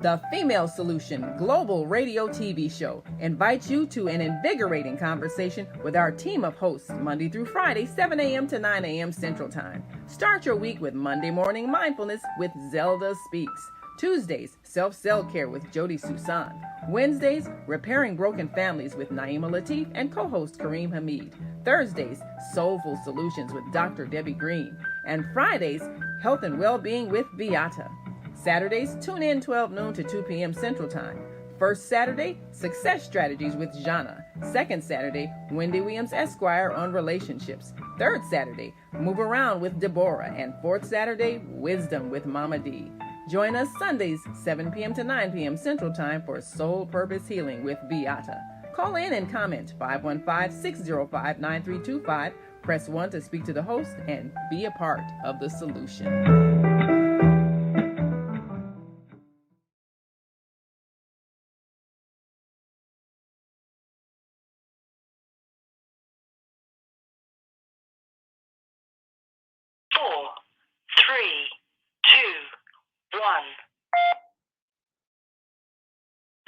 The Female Solution Global Radio TV Show invites you to an invigorating conversation with our team of hosts Monday through Friday, 7 a.m. to 9 a.m. Central Time. Start your week with Monday Morning Mindfulness with Zelda Speaks. Tuesdays, Self-Cell Care with Jody Susan. Wednesdays, Repairing Broken Families with Naima Latif and co-host Kareem Hamid. Thursdays, Soulful Solutions with Dr. Debbie Green. And Fridays, Health and Wellbeing with Beata. Saturdays, tune in 12 noon to 2 p.m. Central Time. First Saturday, Success Strategies with Jana. Second Saturday, Wendy Williams Esquire on relationships. Third Saturday, Move Around with Deborah. And fourth Saturday, Wisdom with Mama D. Join us Sundays, 7 p.m. to 9 p.m. Central Time for Soul Purpose Healing with Beata. Call in and comment 515-605-9325. Press 1 to speak to the host and be a part of the solution.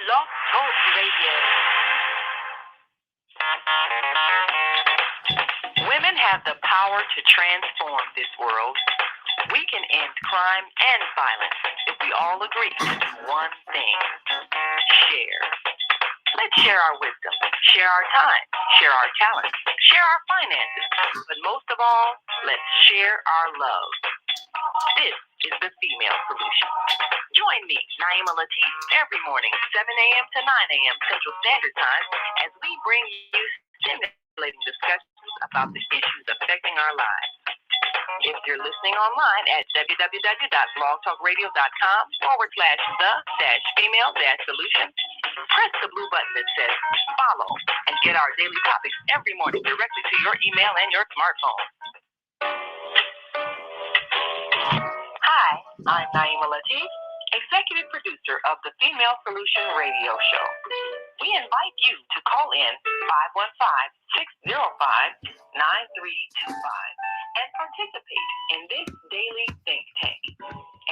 Blog Talk Radio. Women have the power to transform this world. We can end crime and violence if we all agree to do one thing: share. Let's share our wisdom, share our time, share our talents, share our finances, but most of all, let's share our love. This is the Female Solution. Join me, Naima Latif, every morning, 7 a.m. to 9 a.m. Central Standard Time, as we bring you stimulating discussions about the issues affecting our lives. If you're listening online at www.blogtalkradio.com/the-female-solution, press the blue button that says follow and get our daily topics every morning directly to your email and your smartphone. Hi, I'm Naima Latif, executive producer of the Female Solution Radio Show. We invite you to call in 515-605-9325 and participate in this daily think tank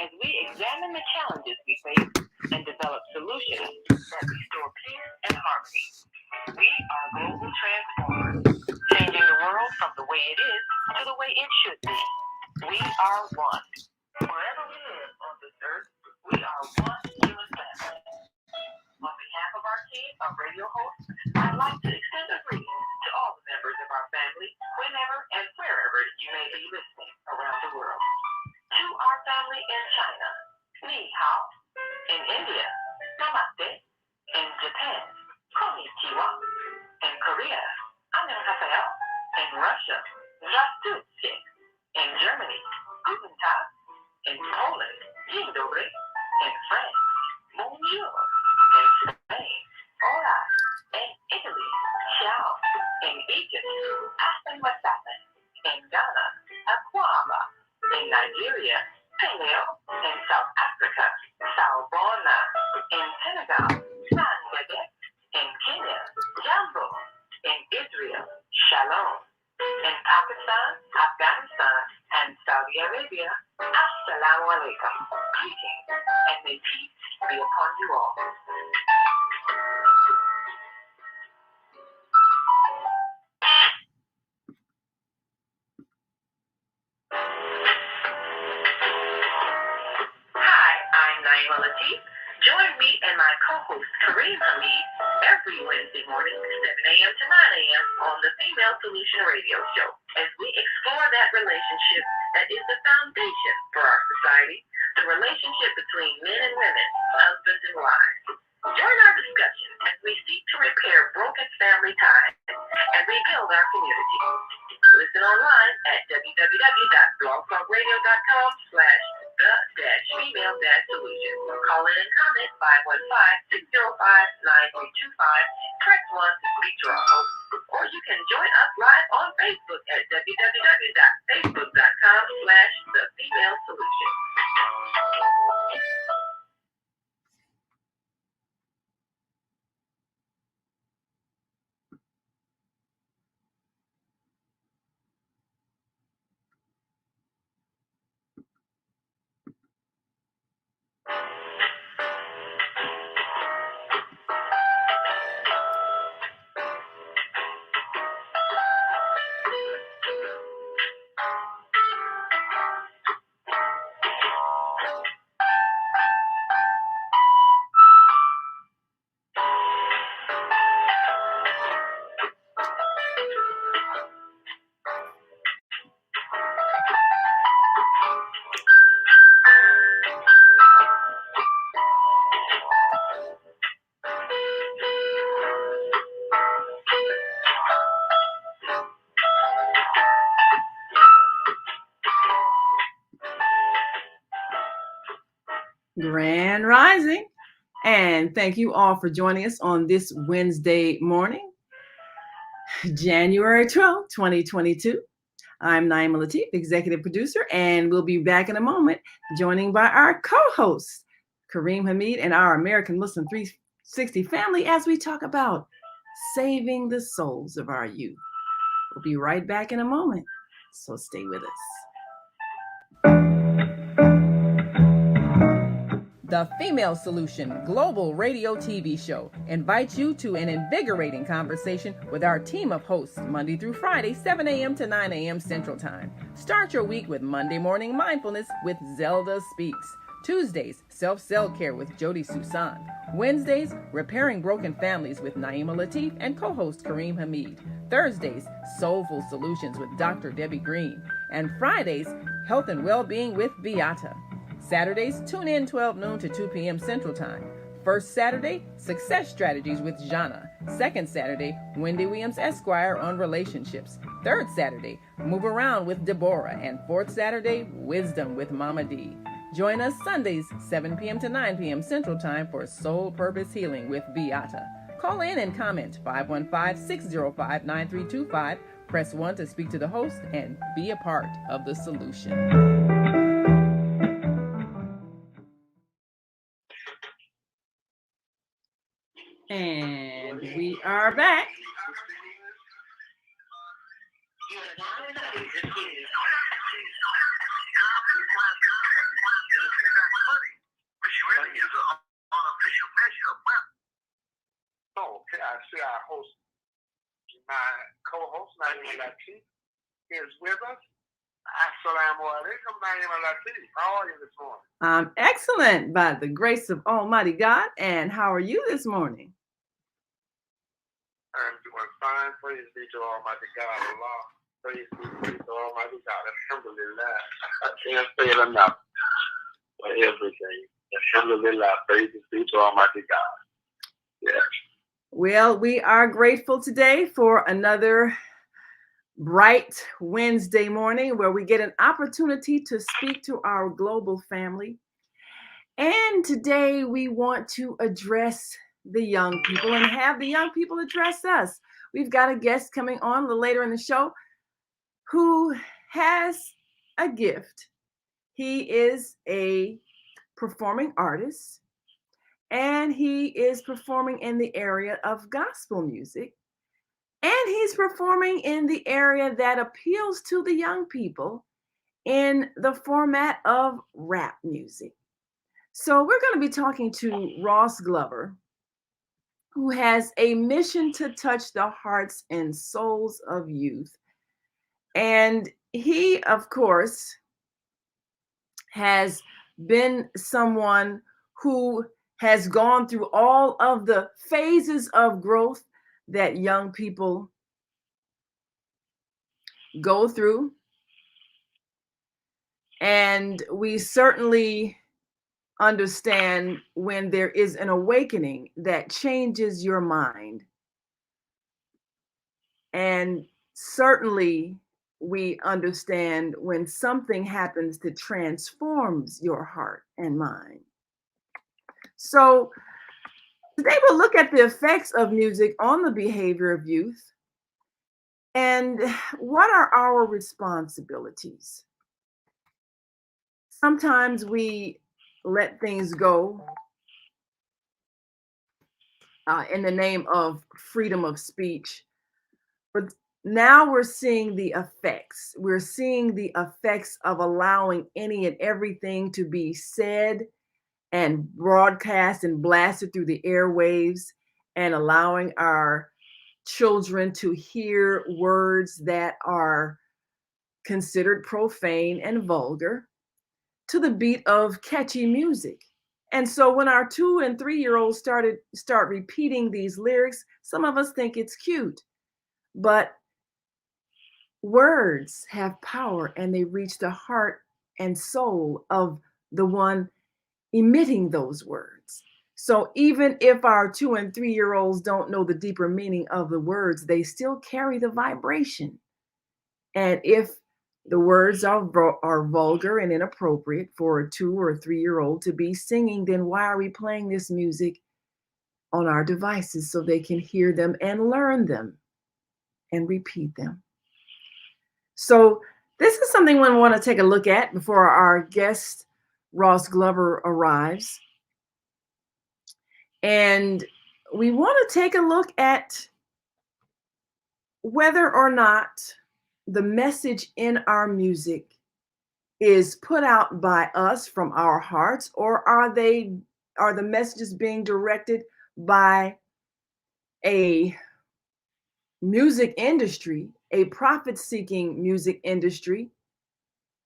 as we examine the challenges we face and develop solutions that restore peace and harmony. We are global transformers, changing the world from the way it is to the way it should be. We are one. Wherever we live on this earth, we are one human family. On behalf of our team of radio hosts, I'd like to extend a greeting to all the members of our family, whenever and wherever you may be listening around the world. To our family in China, Ni Hao. In India, Namaste. In Japan, Konnichiwa. In Korea, Annyeonghaseyo. In Russia, Здравствуйте. In Germany, Guten Tag. In Poland, Dzień dobry. In France, Bonjour. In Spain, Hola. In Italy, Ciao. In Egypt, Ahlan wa sahlan. In Ghana, Akwaba. In Nigeria, Peleo. In South Africa, Sawubona. In Senegal, Sangade. In Kenya, Jambo. In Israel, Shalom. In Pakistan, Afghanistan, and Saudi Arabia, Assalamu alaikum. Greetings, and may peace be upon you all. Hi, I'm Naima Latif. Join me and my co-host Kareem Hamid every Wednesday morning, 7 a.m. to 9 a.m. on the Female Solution Radio Show, as we explore that relationship that is the foundation for our society, the relationship between men and women, husbands and wives. Join our discussion as we seek to repair broken family ties and rebuild our community. Listen online at www.blogtalkradio.com/the-female-solution. Call in and comment 515-605-9325. Press 1 to speak to our host, or you can join us live on Facebook at www.facebook.com/the-female-solution. Grand Rising. And thank you all for joining us on this Wednesday morning, January 12th, 2022. I'm Naima Latif, executive producer, and we'll be back in a moment, joining by our co-host, Kareem Hamid, and our American Muslim 360 family as we talk about saving the souls of our youth. We'll be right back in a moment, so stay with us. The Female Solution Global Radio TV Show invites you to an invigorating conversation with our team of hosts Monday through Friday, 7 a.m. to 9 a.m. Central Time. Start your week with Monday Morning Mindfulness with Zelda Speaks. Tuesdays, Self-Cell Care with Jody Susan. Wednesdays, Repairing Broken Families with Naima Latif and co-host Kareem Hamid. Thursdays, Soulful Solutions with Dr. Debbie Green. And Fridays, Health and Wellbeing with Beata. Saturdays, tune in 12 noon to 2 p.m. Central Time. First Saturday, Success Strategies with Jana. Second Saturday, Wendy Williams Esquire on relationships. Third Saturday, Move Around with Deborah. And fourth Saturday, Wisdom with Mama D. Join us Sundays, 7 p.m. to 9 p.m. Central Time for Soul Purpose Healing with Beata. Call in and comment 515-605-9325. Press 1 to speak to the host and be a part of the solution. And we are back. Okay, I see our host, my co-host, Naima Latif, is with us. Assalamu alaikum, Naima Latif. How are you this morning? I'm excellent by the grace of Almighty God. And how are you this morning? I'm doing fine. Praise be to Almighty God, Allah. Praise be to Almighty God. Alhamdulillah. I can't say it enough for everything. Alhamdulillah. Praise be to Almighty God. Yes. Well, we are grateful today for another bright Wednesday morning where we get an opportunity to speak to our global family. And today we want to address the young people and have the young people address us. We've got a guest coming on a little later in the show who has a gift. He is a performing artist, and he is performing in the area of gospel music. And he's performing in the area that appeals to the young people in the format of rap music. So we're going to be talking to Ross Glover, who has a mission to touch the hearts and souls of youth. And he, of course, has been someone who has gone through all of the phases of growth that young people go through. And we certainly understand when there is an awakening that changes your mind. And certainly we understand when something happens that transforms your heart and mind. So today we'll look at the effects of music on the behavior of youth and what are our responsibilities. Sometimes we let things go in the name of freedom of speech, but now we're seeing the effects. We're seeing the effects of allowing any and everything to be said and broadcast and blasted through the airwaves, and allowing our children to hear words that are considered profane and vulgar to the beat of catchy music. And so when our 2- and 3-year-olds start repeating these lyrics, some of us think it's cute, but words have power and they reach the heart and soul of the one emitting those words. So even if our 2- and 3-year-olds don't know the deeper meaning of the words, they still carry the vibration. And if the words are vulgar and inappropriate for a 2 or 3-year-old to be singing, then why are we playing this music on our devices so they can hear them and learn them and repeat them? So this is something we want to take a look at before our guest, Ross Glover, arrives. And we want to take a look at whether or not the message in our music is put out by us from our hearts, or are the messages being directed by a music industry, a profit-seeking music industry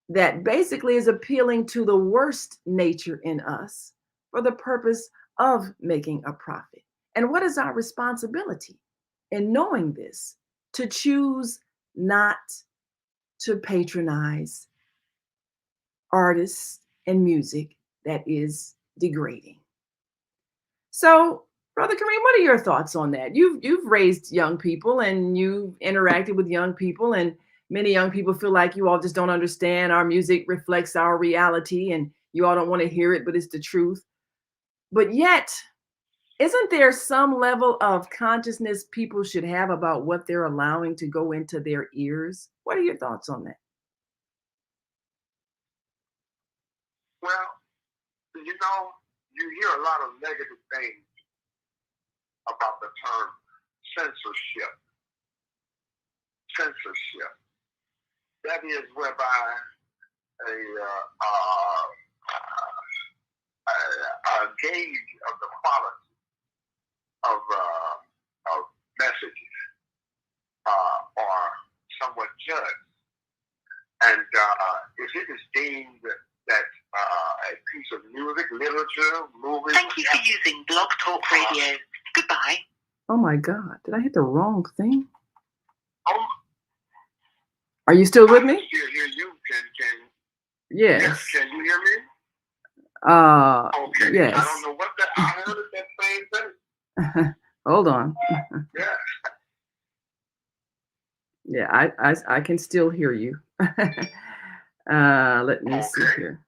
that basically is appealing to the worst nature in us for the purpose of making a profit? And what is our responsibility in knowing this, to choose not to patronize artists and music that is degrading? So, Brother Kareem, what are your thoughts on that? You've raised young people and you've interacted with young people, and many young people feel like you all just don't understand. Our music reflects our reality and you all don't want to hear it, but it's the truth. But yet, isn't there some level of consciousness people should have about what they're allowing to go into their ears? What are your thoughts on that? Well, you hear a lot of negative things about the term censorship. Censorship. That is whereby a gauge of the quality of messages are somewhat judged. And if it is deemed that a piece of music, literature, movie... Thank you for using Blog Talk Radio. Goodbye. Oh my God, did I hit the wrong thing? Oh, are you still with me? I still hear you. Yes. Can you hear me? Okay. Yes. I don't know what I heard that same thing. Hold on. Yeah. Yeah, I can still hear you. Let me see here.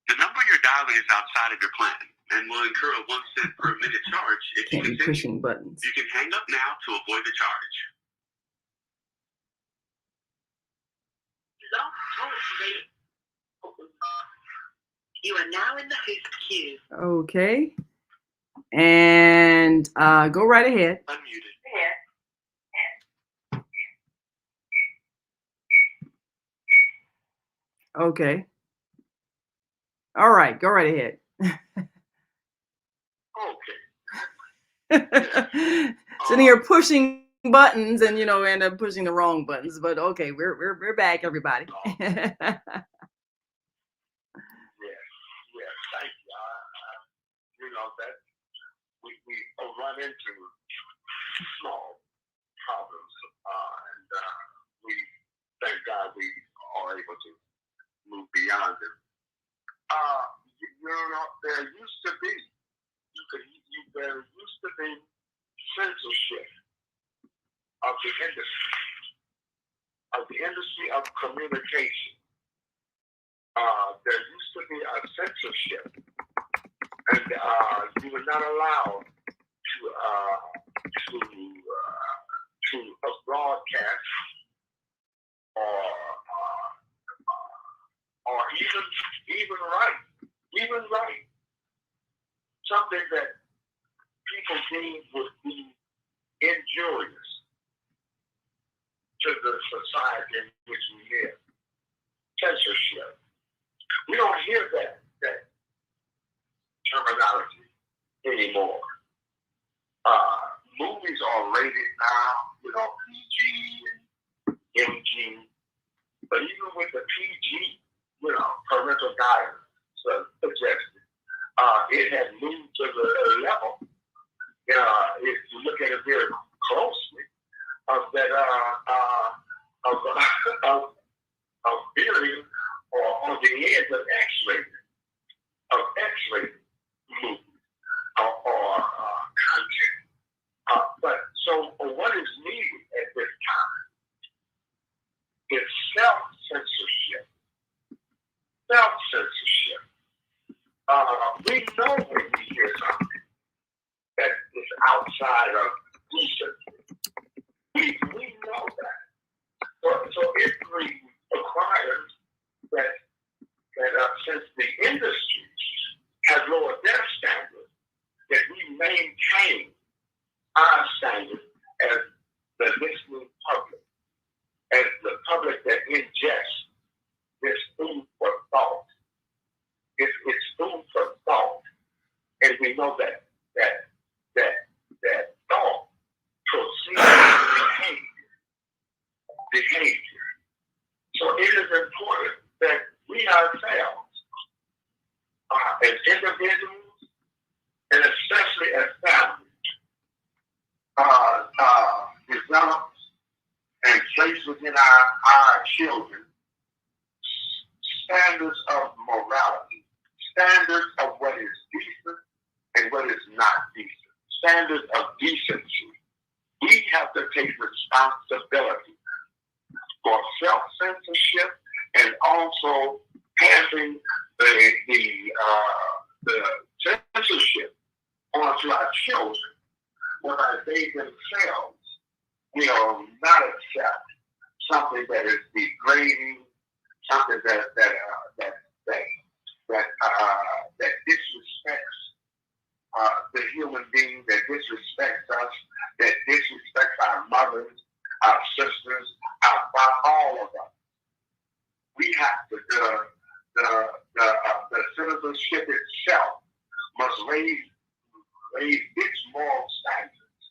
The number you're dialing is outside of your plan and will incur a 1 cent per minute charge if Can't be pushing buttons. You can hang up now to avoid the charge. You are now in the host queue. Okay. And go right ahead. Unmuted. Okay. All right, go right ahead. Okay. Sitting here pushing buttons and end up pushing the wrong buttons, but okay, we're back, everybody. Yes, thank you. That we run into small problems, and we thank God we are able to move beyond it. There used to be censorship of the industry of communication. There used to be a censorship, and you were not allowed to broadcast or even write something that people deemed would be injurious to the society in which we live. Censorship. We don't hear that terminology anymore. Movies are rated now, PG and MG. But even with the PG, parental guidance suggested, it has moved to the level, if you look at it very closely, of that of being or on the edge of X-rated movies or content. So what is needed at this time is self-censorship. We know when we hear something that is outside of decency. We know that. So it requires that since the industry has lowered their standards, that we maintain our standards as the listening public, as the public that ingests this food for thought. It's food for thought, and we know that thought proceeds behavior. So it is important that we ourselves, as individuals, and especially as families, develop and place within our children standards of morality, standards of what is decent and what is not decent, standards of decency. We have to take responsibility for self-censorship and also passing the censorship onto our children, whereby they themselves will not accept something that is degrading, something that disrespects the human being, that disrespects us, that disrespects our mothers, our sisters, all of us. We have to the citizenship itself must raise its moral standards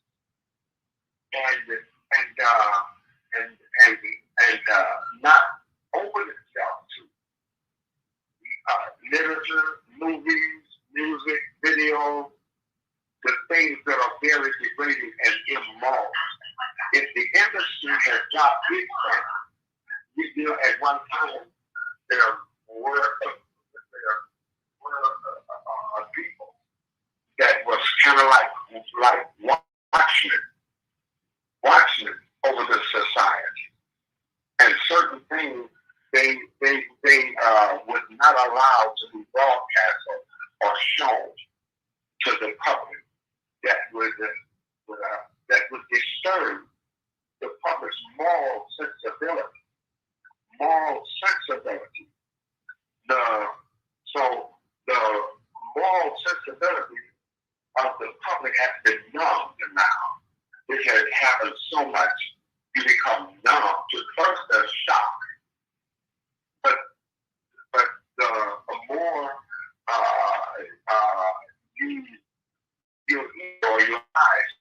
and not open itself to literature, movies, music, videos, the things that are very degrading and immoral. If the industry has dropped its standards, we feel at one time there were people that was kind of like watching over the society, and certain things they was not allowed to be broadcast or shown to the public that would disturb the public's moral sensibility. The moral sensibility of the public has been numbed now. It has happened so much, you become numb to first the shock, but the more you eat or your eyes,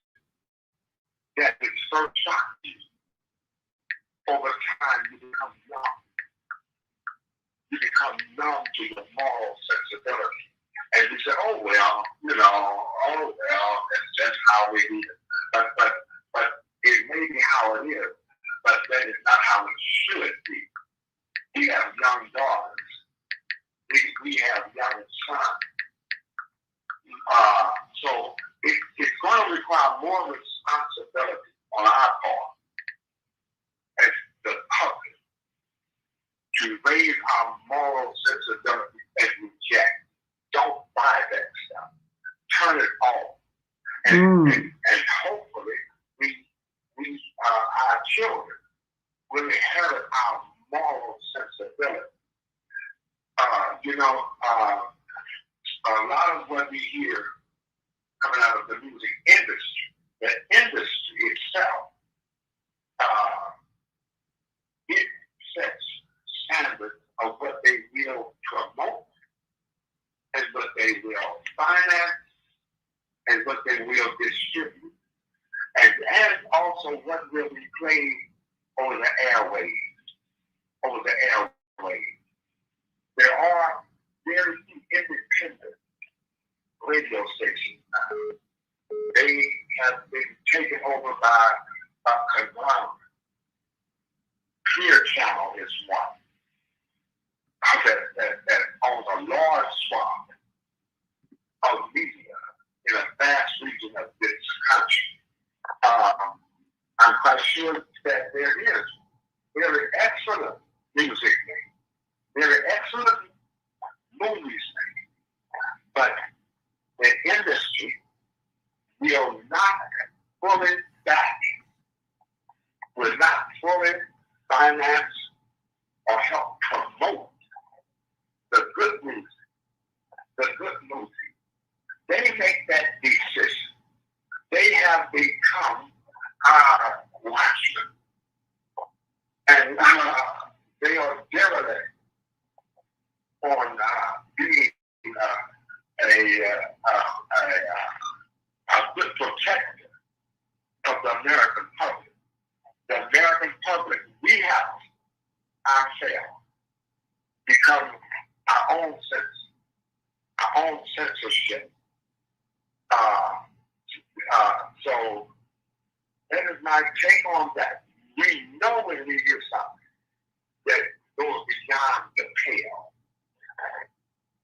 that it first shocks you. Over time, you become numb. You become numb to your moral sensibility. And you say, oh, well, that's just how it is. But it may be how it is, but that is not how it should be. We have young daughters. We have young sons. So it's going to require more responsibility on our part as the public to raise our moral sensibility and reject. Don't buy that stuff. Turn it off. And hopefully our children will inherit our moral sensibility. A lot of what we hear coming out of the music industry, the industry itself, it sets standards of what they will promote and what they will finance and what they will distribute, and also what will be played over the airwaves. There are very few independent radio stations now. They have been taken over by a conglomerate. Clear Channel is one that owns a large swath of media in a vast region of this country. I'm quite sure that there is very excellent music made, very excellent movies made, But the industry will not fully back, will not fully finance or help promote the good music, the good music. They make that decision. They have become our watchmen. And they are derelict on being a good protector of the American public. The American public, we have ourselves become our own censorship. So that is my take on that. We know when we hear something that goes beyond the pale.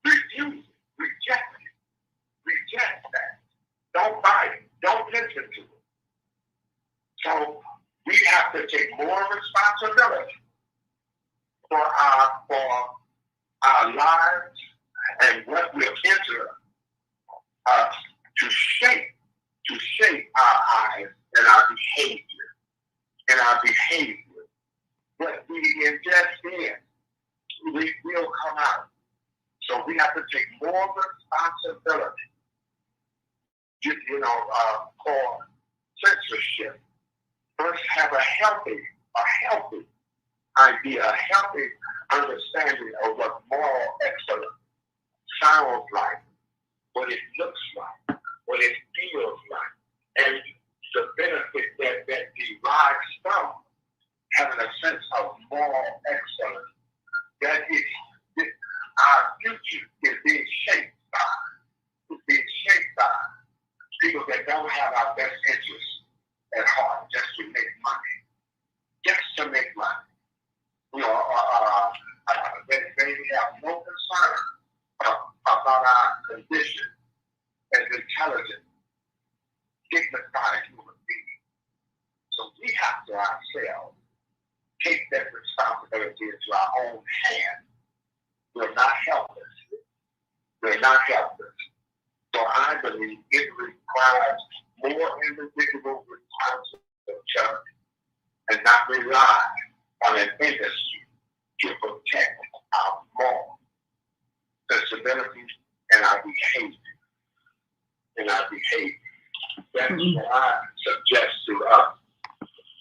Refuse it, reject that. Don't buy it, don't listen to it. So we have to take more responsibility for our lives and what will enter us to shape our eyes and our behavior. What we ingest in, we will come out. So we have to take more responsibility, for censorship. First, have a healthy idea, a healthy understanding of what moral excellence sounds like, what it looks like, what it feels like, and the benefit that derives from having a sense of moral excellence. That is, our future is being shaped by people that don't have our best interests at heart, just to make money. They have no concern about our condition as intelligent, dignified human beings. So we have to ourselves take that responsibility into our own hands. Will not help us. So I believe it requires more individual responsibility and not rely on an industry to protect our moral sensibilities and our behavior. That's what I suggest to us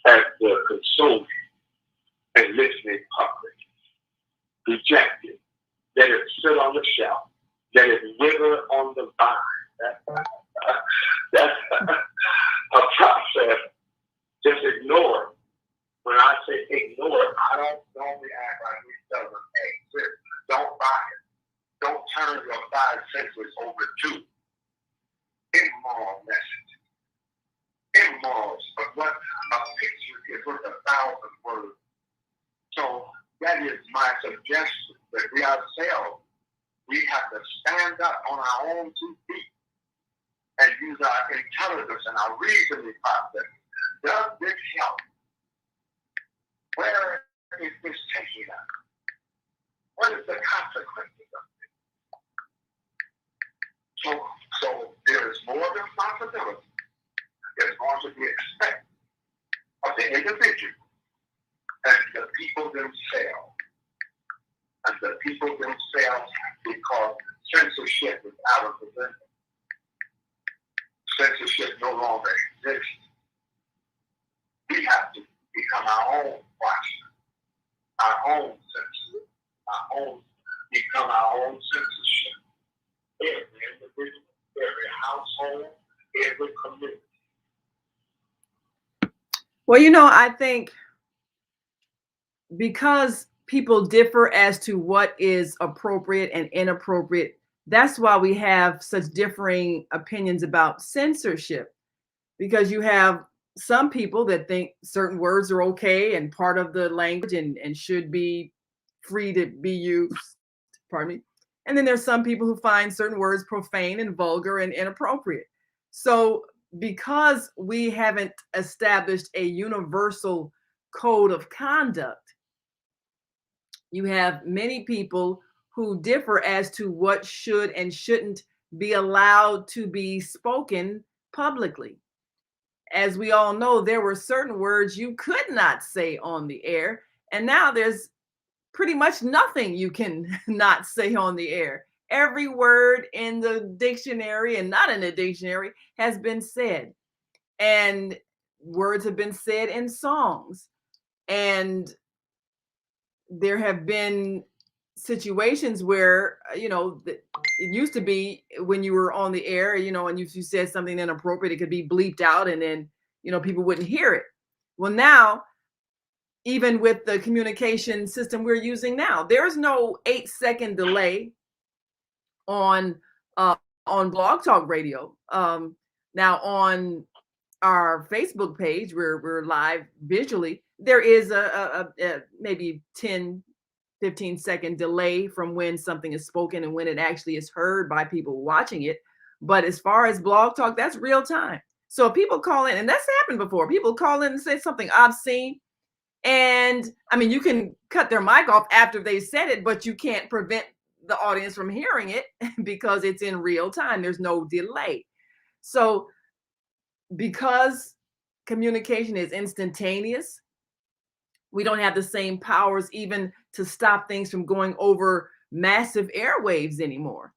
as the consuming and listening public. Reject it. Let it sit on the shelf. Let it wither on the vine. That's a process. Just ignore it. When I say ignore it, I don't normally act like we tell them, hey, sis, don't buy it. Don't turn your 5 senses over to immoral messages. Immorals, but what a picture is worth 1,000 words. So that is my suggestion, that we ourselves, we have to stand up on our own 2 feet and use our intelligence and our reasoning process. Does this help? Where is this taking us? What is the consequences of this? So there is more responsibility that's going to be expected of the individual and the people themselves. Because censorship is out of the window. Censorship no longer exists. We have to become our own watchmen, our own censorship, become our own censorship. Every individual, every household, every community. Well, I think because people differ as to what is appropriate and inappropriate, that's why we have such differing opinions about censorship, because you have some people that think certain words are okay and part of the language and should be free to be used. Pardon me. And then there's some people who find certain words profane and vulgar and inappropriate. So because we haven't established a universal code of conduct, you have many people who differ as to what should and shouldn't be allowed to be spoken publicly. As we all know, there were certain words you could not say on the air, and now there's pretty much nothing you can not say on the air. Every word in the dictionary and not in the dictionary has been said, and words have been said in songs. And there have been situations where, it used to be when you were on the air, and you said something inappropriate, it could be bleeped out, and then, people wouldn't hear it. Well, now, even with the communication system we're using now, there's no 8-second delay on Blog Talk Radio. Now on our Facebook page, we're live visually. There is a maybe 10-15-second delay from when something is spoken and when it actually is heard by people watching it. But as far as Blog Talk, that's real time. So people call in, and that's happened before. People call in and say something obscene. And I mean, you can cut their mic off after they said it, but you can't prevent the audience from hearing it because it's in real time. There's no delay. So because communication is instantaneous, we don't have the same powers even to stop things from going over massive airwaves anymore.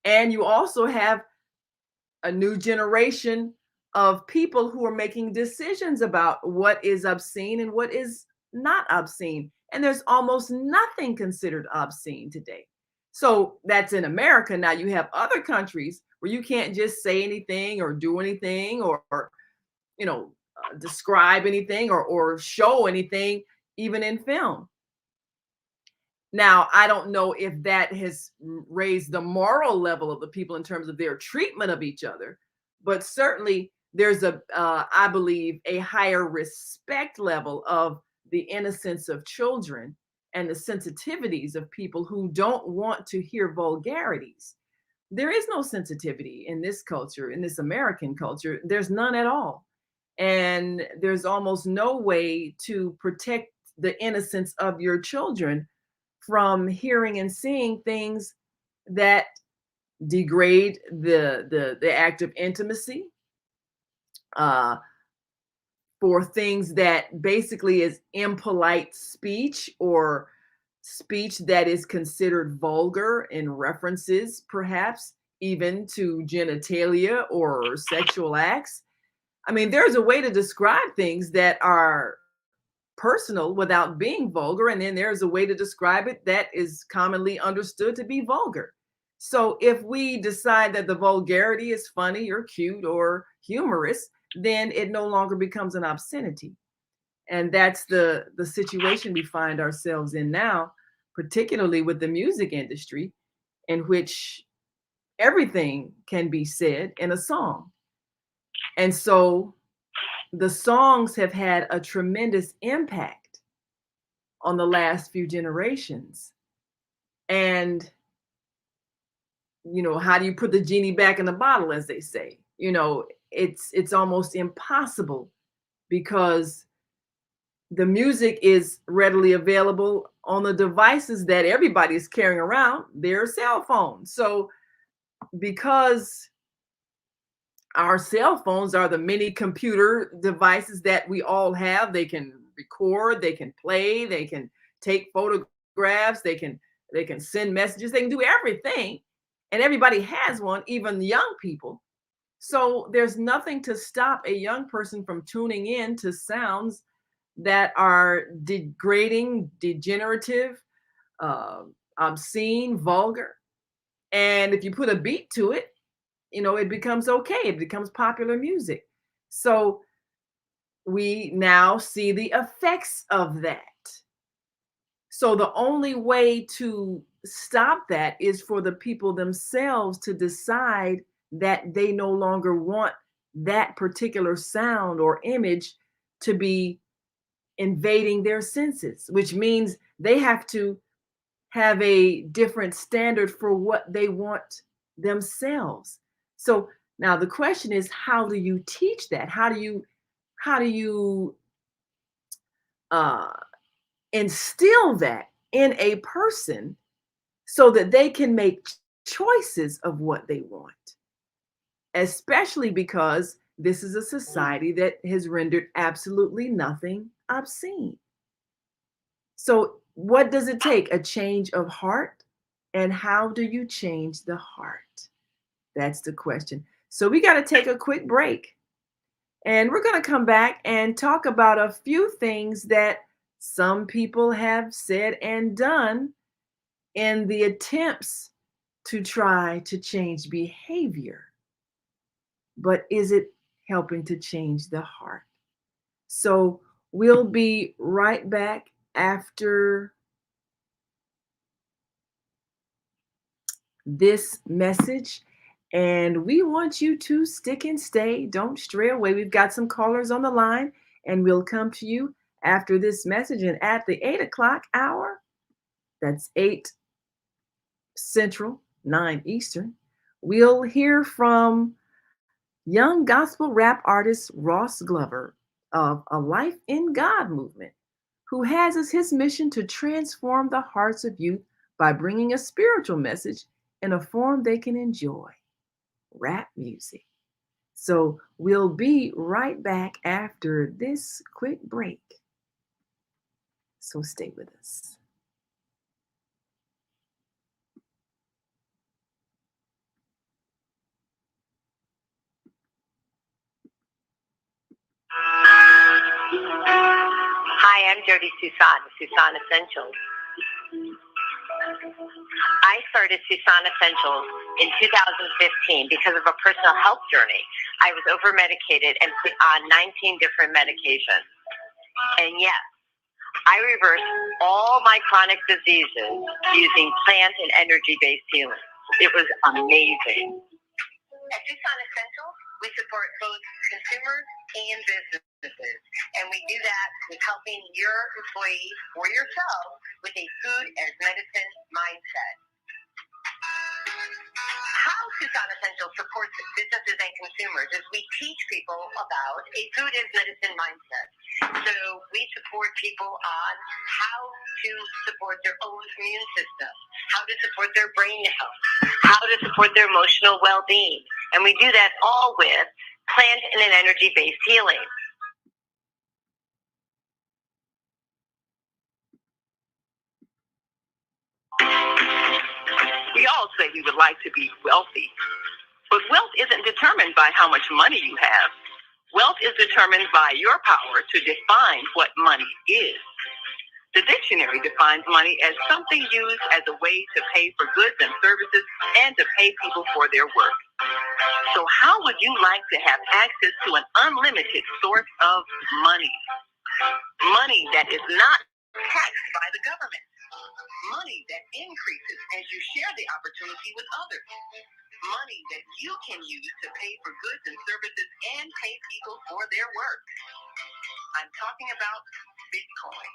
And you also have a new generation of people who are making decisions about what is obscene and what is not obscene. And there's almost nothing considered obscene today. So that's in America. Now you have other countries where you can't just say anything or do anything or describe anything or show anything, even in film. Now, I don't know if that has raised the moral level of the people in terms of their treatment of each other, but certainly there's I believe, a higher respect level of the innocence of children and the sensitivities of people who don't want to hear vulgarities. There is no sensitivity in this culture, in this American culture. There's none at all. And there's almost no way to protect the innocence of your children from hearing and seeing things that degrade the act of intimacy, for things that basically is impolite speech or speech that is considered vulgar in references, perhaps even to genitalia or sexual acts. I mean, there's a way to describe things that are personal without being vulgar, and then there's a way to describe it that is commonly understood to be vulgar. So if we decide that the vulgarity is funny or cute or humorous, then it no longer becomes an obscenity. And that's the situation we find ourselves in now, particularly with the music industry, in which everything can be said in a song. And so the songs have had a tremendous impact on the last few generations. And, how do you put the genie back in the bottle, as they say? It's almost impossible because the music is readily available on the devices that everybody is carrying around, their cell phones. So because our cell phones are the mini computer devices that we all have, they can record, they can play, they can take photographs, they can send messages, they can do everything. And everybody has one, even young people. So there's nothing to stop a young person from tuning in to sounds that are degrading, degenerative, obscene, vulgar. And if you put a beat to it, it becomes okay. It becomes popular music. So we now see the effects of that. So the only way to stop that is for the people themselves to decide that they no longer want that particular sound or image to be invading their senses, which means they have to have a different standard for what they want themselves. So now the question is, how do you teach that? How do you instill that in a person so that they can make choices of what they want, especially because this is a society that has rendered absolutely nothing obscene. So, what does it take? A change of heart? And how do you change the heart? That's the question. So, we got to take a quick break. And we're going to come back and talk about a few things that some people have said and done in the attempts to try to change behavior. But is it helping to change the heart? So we'll be right back after this message. And we want you to stick and stay. Don't stray away. We've got some callers on the line, and we'll come to you after this message. And at the 8 o'clock hour, that's 8 Central, 9 Eastern, we'll hear from young gospel rap artist Ross Glover of A Life in God movement, who has as his mission to transform the hearts of youth by bringing a spiritual message in a form they can enjoy, rap music. So we'll be right back after this quick break. So stay with us. Hi, I'm Jody Susan, Susan Essentials. I started Susan Essentials in 2015 because of a personal health journey. I was over-medicated and put on 19 different medications. And yes, I reversed all my chronic diseases using plant and energy-based healing. It was amazing. At Susan Essentials, we support both consumers and businesses, and we do that with helping your employees or yourself with a food as medicine mindset. How Susan Essentials supports businesses and consumers is we teach people about a food as medicine mindset. So we support people on how to support their own immune system, how to support their brain health, how to support their emotional well-being. And we do that all with plant and an energy-based healing. We all say we would like to be wealthy, but wealth isn't determined by how much money you have. Wealth is determined by your power to define what money is. The dictionary defines money as something used as a way to pay for goods and services and to pay people for their work. So how would you like to have access to an unlimited source of money? Money that is not taxed by the government. Money that increases as you share the opportunity with others. Money that you can use to pay for goods and services and pay people for their work. I'm talking about Bitcoin.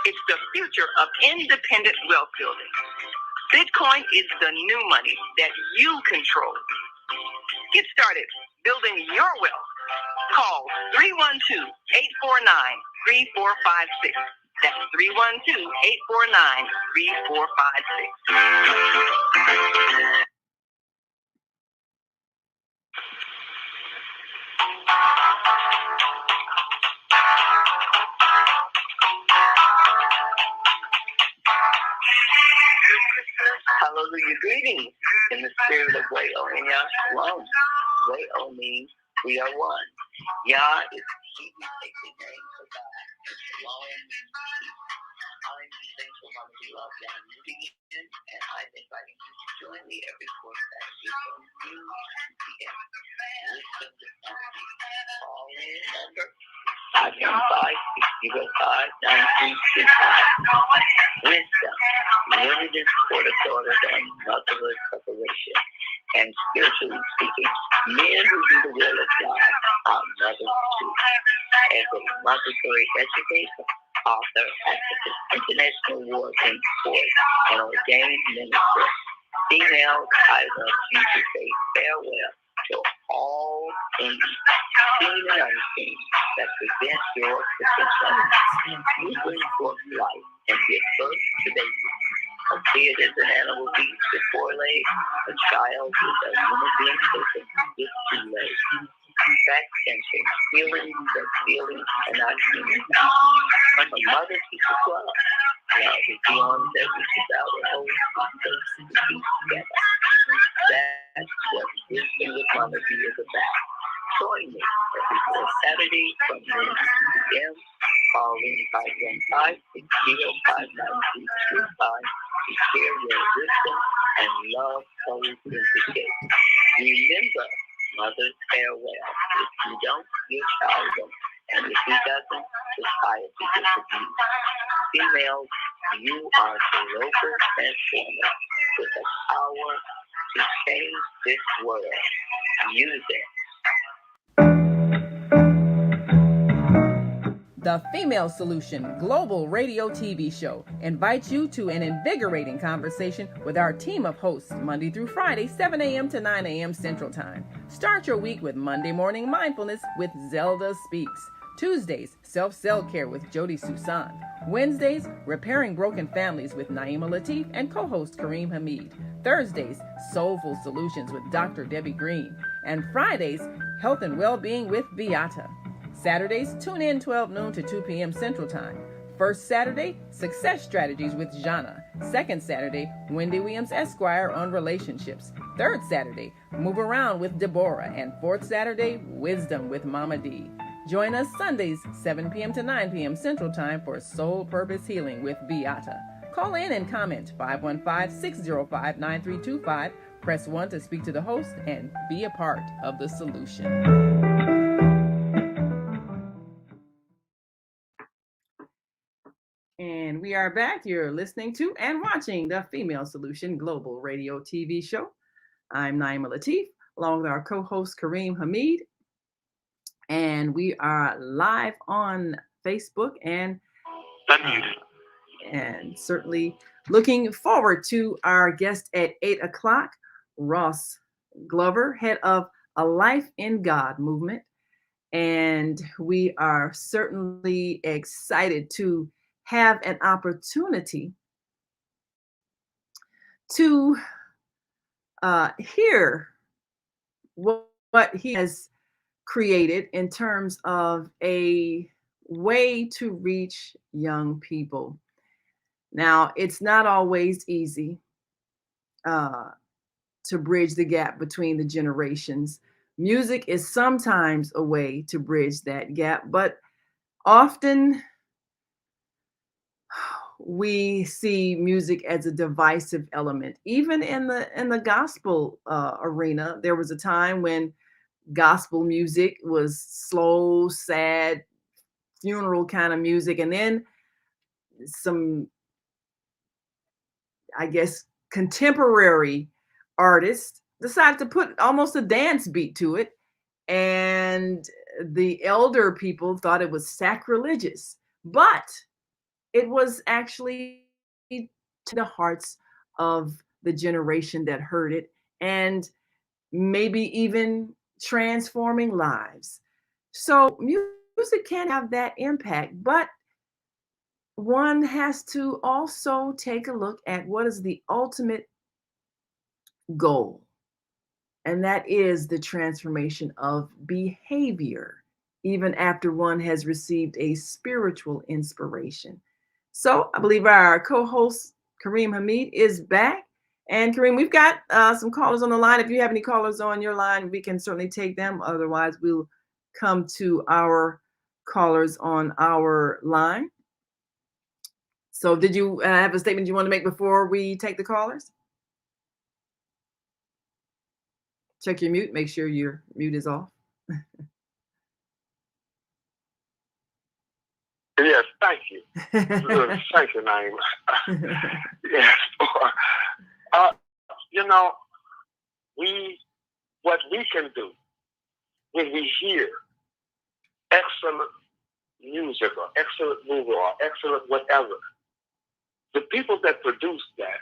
It's the future of independent wealth building. Bitcoin is the new money that you control. Get started building your wealth. Call 312-849-3456. That's 312-849-3456. Hallelujah. Greetings in the spirit of Wayo and Yah Shalom. Wayo means we are one. Yah is he who takes the name of God. And Shalom means peace. I'm thankful, Mother Beloved, that I'm moving in, and I'm inviting you to join me every fourth Saturday from noon to 2 p.m. Wisdom Discovery. Call in number 515-605-9365. Wisdom, limited support of daughters and motherhood preparation. And spiritually speaking, men who do the will of God are mothers too. As a mandatory educator, author, activist, international award in sports, and ordained minister, females, I want you to say farewell to all things seen and unseen that prevent your potential. You bring forth life and give birth to babies. Albeit as an animal beast with 4 legs, child is a human being person, it's too late. Facts can change feelings, but feelings cannot change facts. A mother teaches love. Love is the arms that reaches out and holds us together. That's what Wisdom with Mama D is about. Join me every fourth Saturday from 1 p.m. Call in 515-605-9325 to share your wisdom and love codes into shape. Remember, mother's farewell. If you don't, your child won't. And if he doesn't, his fire to disabuse. Females, you are the local transformer with the power to change this world. Use it. The Female Solution Global Radio TV Show invites you to an invigorating conversation with our team of hosts Monday through Friday, 7 a.m. to 9 a.m. Central Time. Start your week with Monday Morning Mindfulness with Zelda Speaks. Tuesdays, Self-Cell Care with Jody Susan. Wednesdays, Repairing Broken Families with Naima Latif and co-host Kareem Hamid. Thursdays, Soulful Solutions with Dr. Debbie Green. And Fridays, Health and Wellbeing with Beata. Saturdays, tune in 12 noon to 2 p.m. Central Time. First Saturday, Success Strategies with Jana. Second Saturday, Wendy Williams Esquire on relationships. Third Saturday, Move Around with Deborah. And fourth Saturday, Wisdom with Mama D. Join us Sundays, 7 p.m. to 9 p.m. Central Time for Soul Purpose Healing with Beata. Call in and comment 515-605-9325. Press 1 to speak to the host and be a part of the solution. And we are back. You're listening to and watching the Female Solution Global Radio TV Show. I'm Naima Latif, along with our co-host Kareem Hamid. And we are live on Facebook and certainly looking forward to our guest at 8 o'clock, Ross Glover, head of A Life in God movement. And we are certainly excited to have an opportunity to hear what he has created in terms of a way to reach young people. Now, it's not always easy to bridge the gap between the generations. Music is sometimes a way to bridge that gap, but often we see music as a divisive element. Even in the gospel arena, there was a time when gospel music was slow, sad, funeral kind of music, and then some, I guess, contemporary artists decided to put almost a dance beat to it, and the elder people thought it was sacrilegious, but it was actually to the hearts of the generation that heard it, and maybe even transforming lives. So music can have that impact, but one has to also take a look at what is the ultimate goal, and that is the transformation of behavior, even after one has received a spiritual inspiration. So I believe our co-host Kareem Hamid is back. And Kareem, we've got some callers on the line. If you have any callers on your line, we can certainly take them. Otherwise, we'll come to our callers on our line. So did you have a statement you want to make before we take the callers? Check your mute. Make sure your mute is off. Yes, thank you. Thank you, Naima. Yes. What we can do when we hear excellent music or excellent movie or excellent whatever, the people that produce that,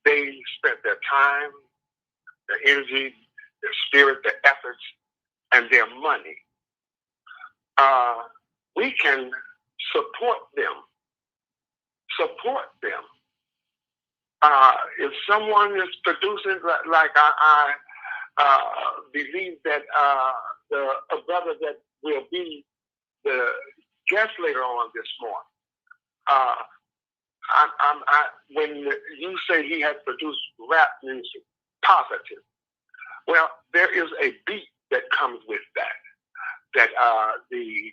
they spent their time, their energy, their spirit, their efforts, and their money. We can support them if someone is producing, like I believe that a brother that will be the guest later on this morning, when you say he has produced rap music, positive, well, there is a beat that comes with that the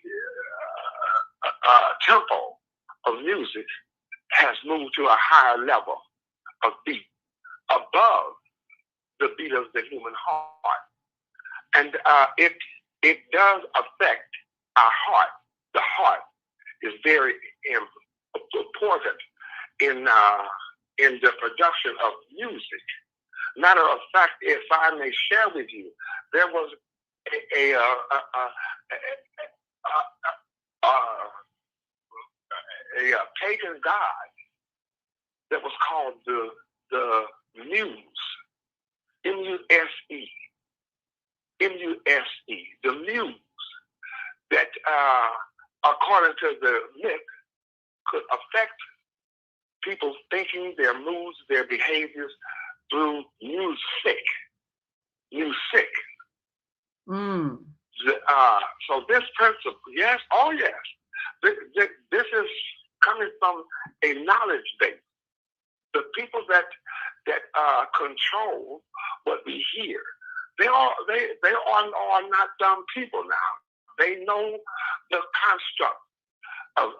tempo of music has moved to a higher level of beat above the beat of the human heart. And it does affect our heart. The heart is very important in the production of music. Matter of fact, if I may share with you, there was a pagan god that was called the Muse, M-U-S-E, M-U-S-E, the Muse, that according to the myth could affect people's thinking, their moods, their behaviors through music. Music. Mm. So this principle, yes, oh yes, this is coming from a knowledge base. The people that control what we hear, they are not dumb people now. They know the construct of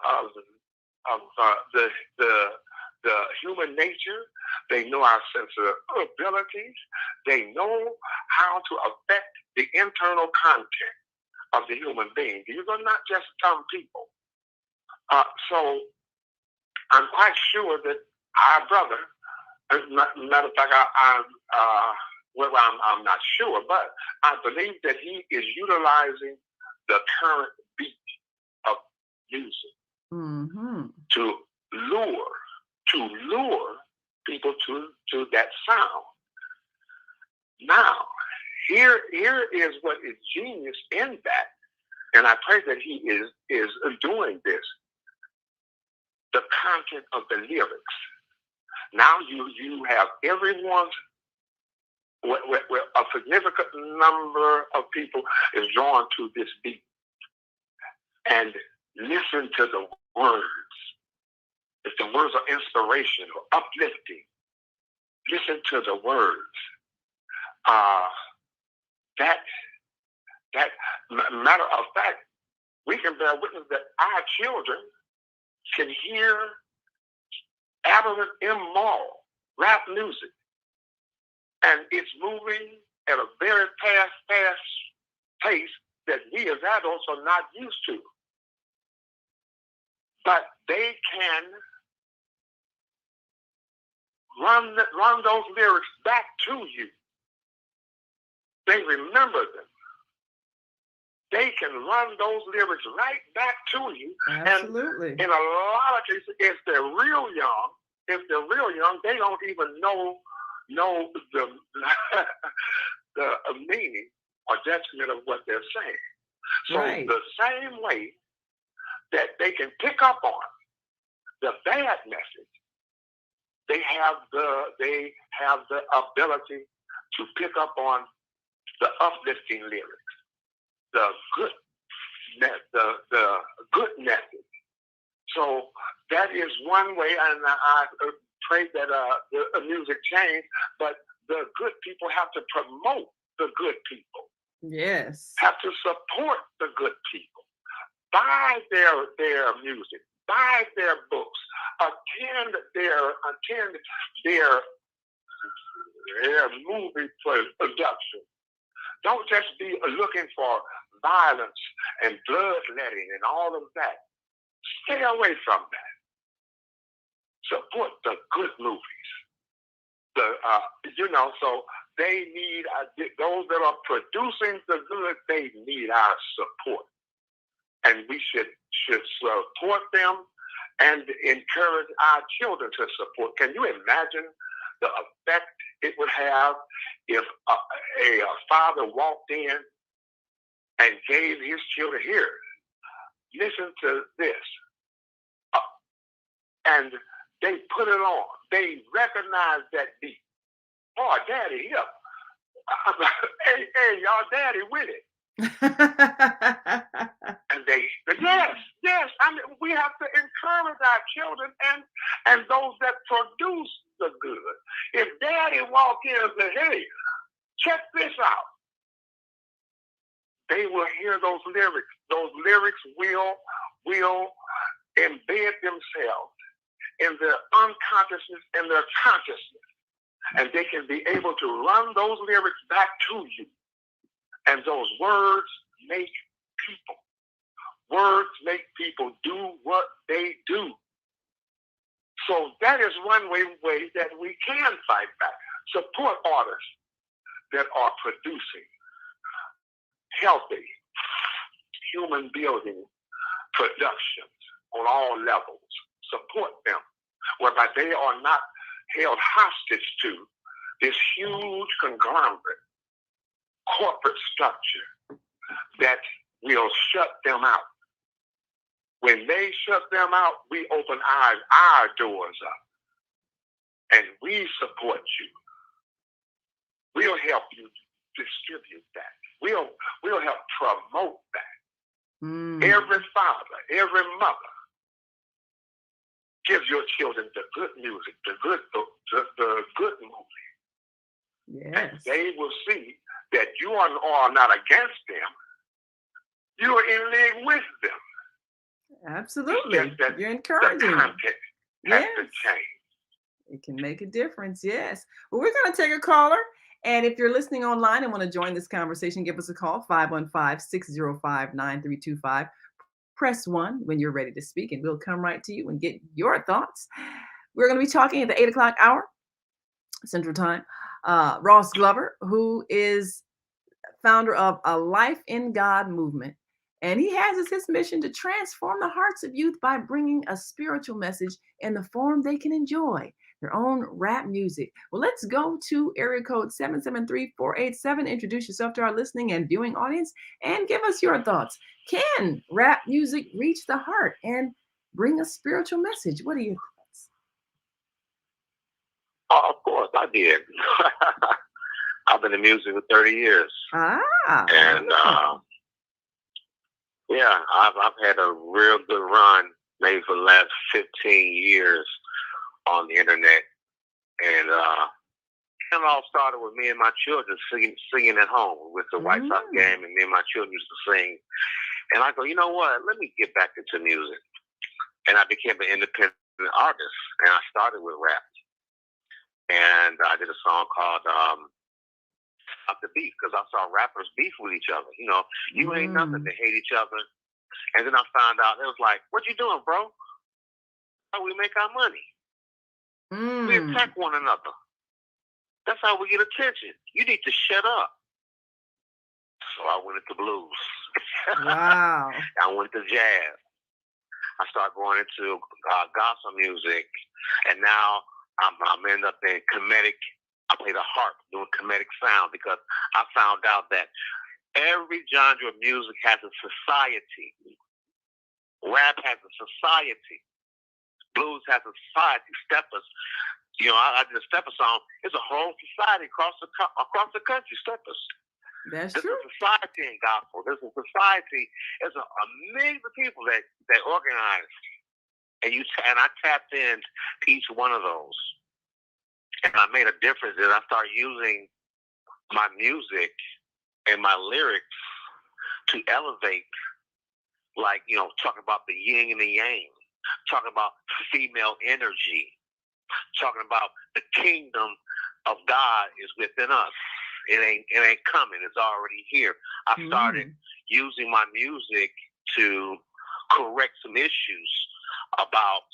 the human nature. They know our sensibilities. They know how to affect the internal content of the human being. These are not just dumb people. So I'm quite sure that our brother, matter of fact, I'm not sure, but I believe that he is utilizing the current beat of music to lure people to that sound. Now, here is what is genius in that, and I pray that he is doing this. The content of the lyrics. Now you have everyone's, a significant number of people is drawn to this beat and listen to the words. If the words are inspirational, uplifting, listen to the words. That matter of fact, we can bear witness that our children can hear aberrant, immoral rap music, and it's moving at a very fast pace that we as adults are not used to. But they can run those lyrics back to you. They remember them. They can run those lyrics right back to you. Absolutely. And in a lot of cases, if they're real young, they don't even know the the meaning or detriment of what they're saying. So Right. the same way that they can pick up on the bad message, they have the ability to pick up on the uplifting lyrics, the good message. So that is one way, and I pray that the music change, but the good people have to promote the good people. Yes. Have to support the good people. Buy their music, buy their books, attend their movie production. Don't just be looking for violence and bloodletting and all of that. Stay away from that. Support the good movies. So they need those that are producing the good. They need our support, and we should support them and encourage our children to support. Can you imagine the effect it would have if a father walked in and gave his children, here, listen to this, and They put it on. They recognize that beat. Oh, Daddy, here. Hey, y'all, Daddy with it. And yes. I mean, we have to encourage our children and those that produce the good. If Daddy walk in and say, hey, check this out, they will hear those lyrics. Those lyrics will embed themselves in their unconsciousness and their consciousness. And they can be able to run those lyrics back to you. And those words make people. Words make people do what they do. So that is one way that we can fight back. Support artists that are producing healthy human building productions on all levels. Support them, whereby they are not held hostage to this huge conglomerate corporate structure that will shut them out. When they shut them out, we open our doors up and we support you. We'll help you distribute that. We'll help promote that. Every father, every mother, give your children the good music, the good movie. Yes. And they will see that you are not against them. You are in league with them. Absolutely. That you're encouraging. The content has to change. It can make a difference. Yes. Well, we're going to take a caller. And if you're listening online and want to join this conversation, give us a call, 515-605-9325. Press 1 when you're ready to speak, and we'll come right to you and get your thoughts. We're going to be talking at the 8 o'clock hour, Central Time. Ross Glover, who is founder of A Life in God movement. And he has as his mission to transform the hearts of youth by bringing a spiritual message in the form they can enjoy, their own rap music. Well, let's go to area code 773-487. Introduce yourself to our listening and viewing audience and give us your thoughts. Can rap music reach the heart and bring a spiritual message? What are your thoughts? Of course, I did. I've been in music for 30 years. And yeah, I've had a real good run, maybe for the last 15 years on the internet. And it all started with me and my children singing at home with the White Sox game, and me and my children used to sing. And I go, you know what? Let me get back into music. And I became an independent artist, and I started with rap. And I did a song called Stop the Beef, because I saw rappers beef with each other. You know, you ain't nothing to hate each other. And then I found out, it was like, what you doing, bro? How we make our money. We attack one another. That's how we get attention. You need to shut up. So I went into blues. Wow. I went to jazz. I started going into gospel music. And now I'm end up in comedic. I play the harp, doing comedic sound, because I found out that every genre of music has a society. Rap has a society. Blues has a society. Steppers, you know, I did a stepper song. It's a whole society across the country. Steppers. That's There's true. a society in gospel. There's a society. There's a million people that organize, and I tapped in to each one of those. And I made a difference, and I started using my music and my lyrics to elevate, like, you know, talking about the yin and the yang, talking about female energy, talking about the kingdom of God is within us. It ain't coming. It's already here. I started using my music to correct some issues about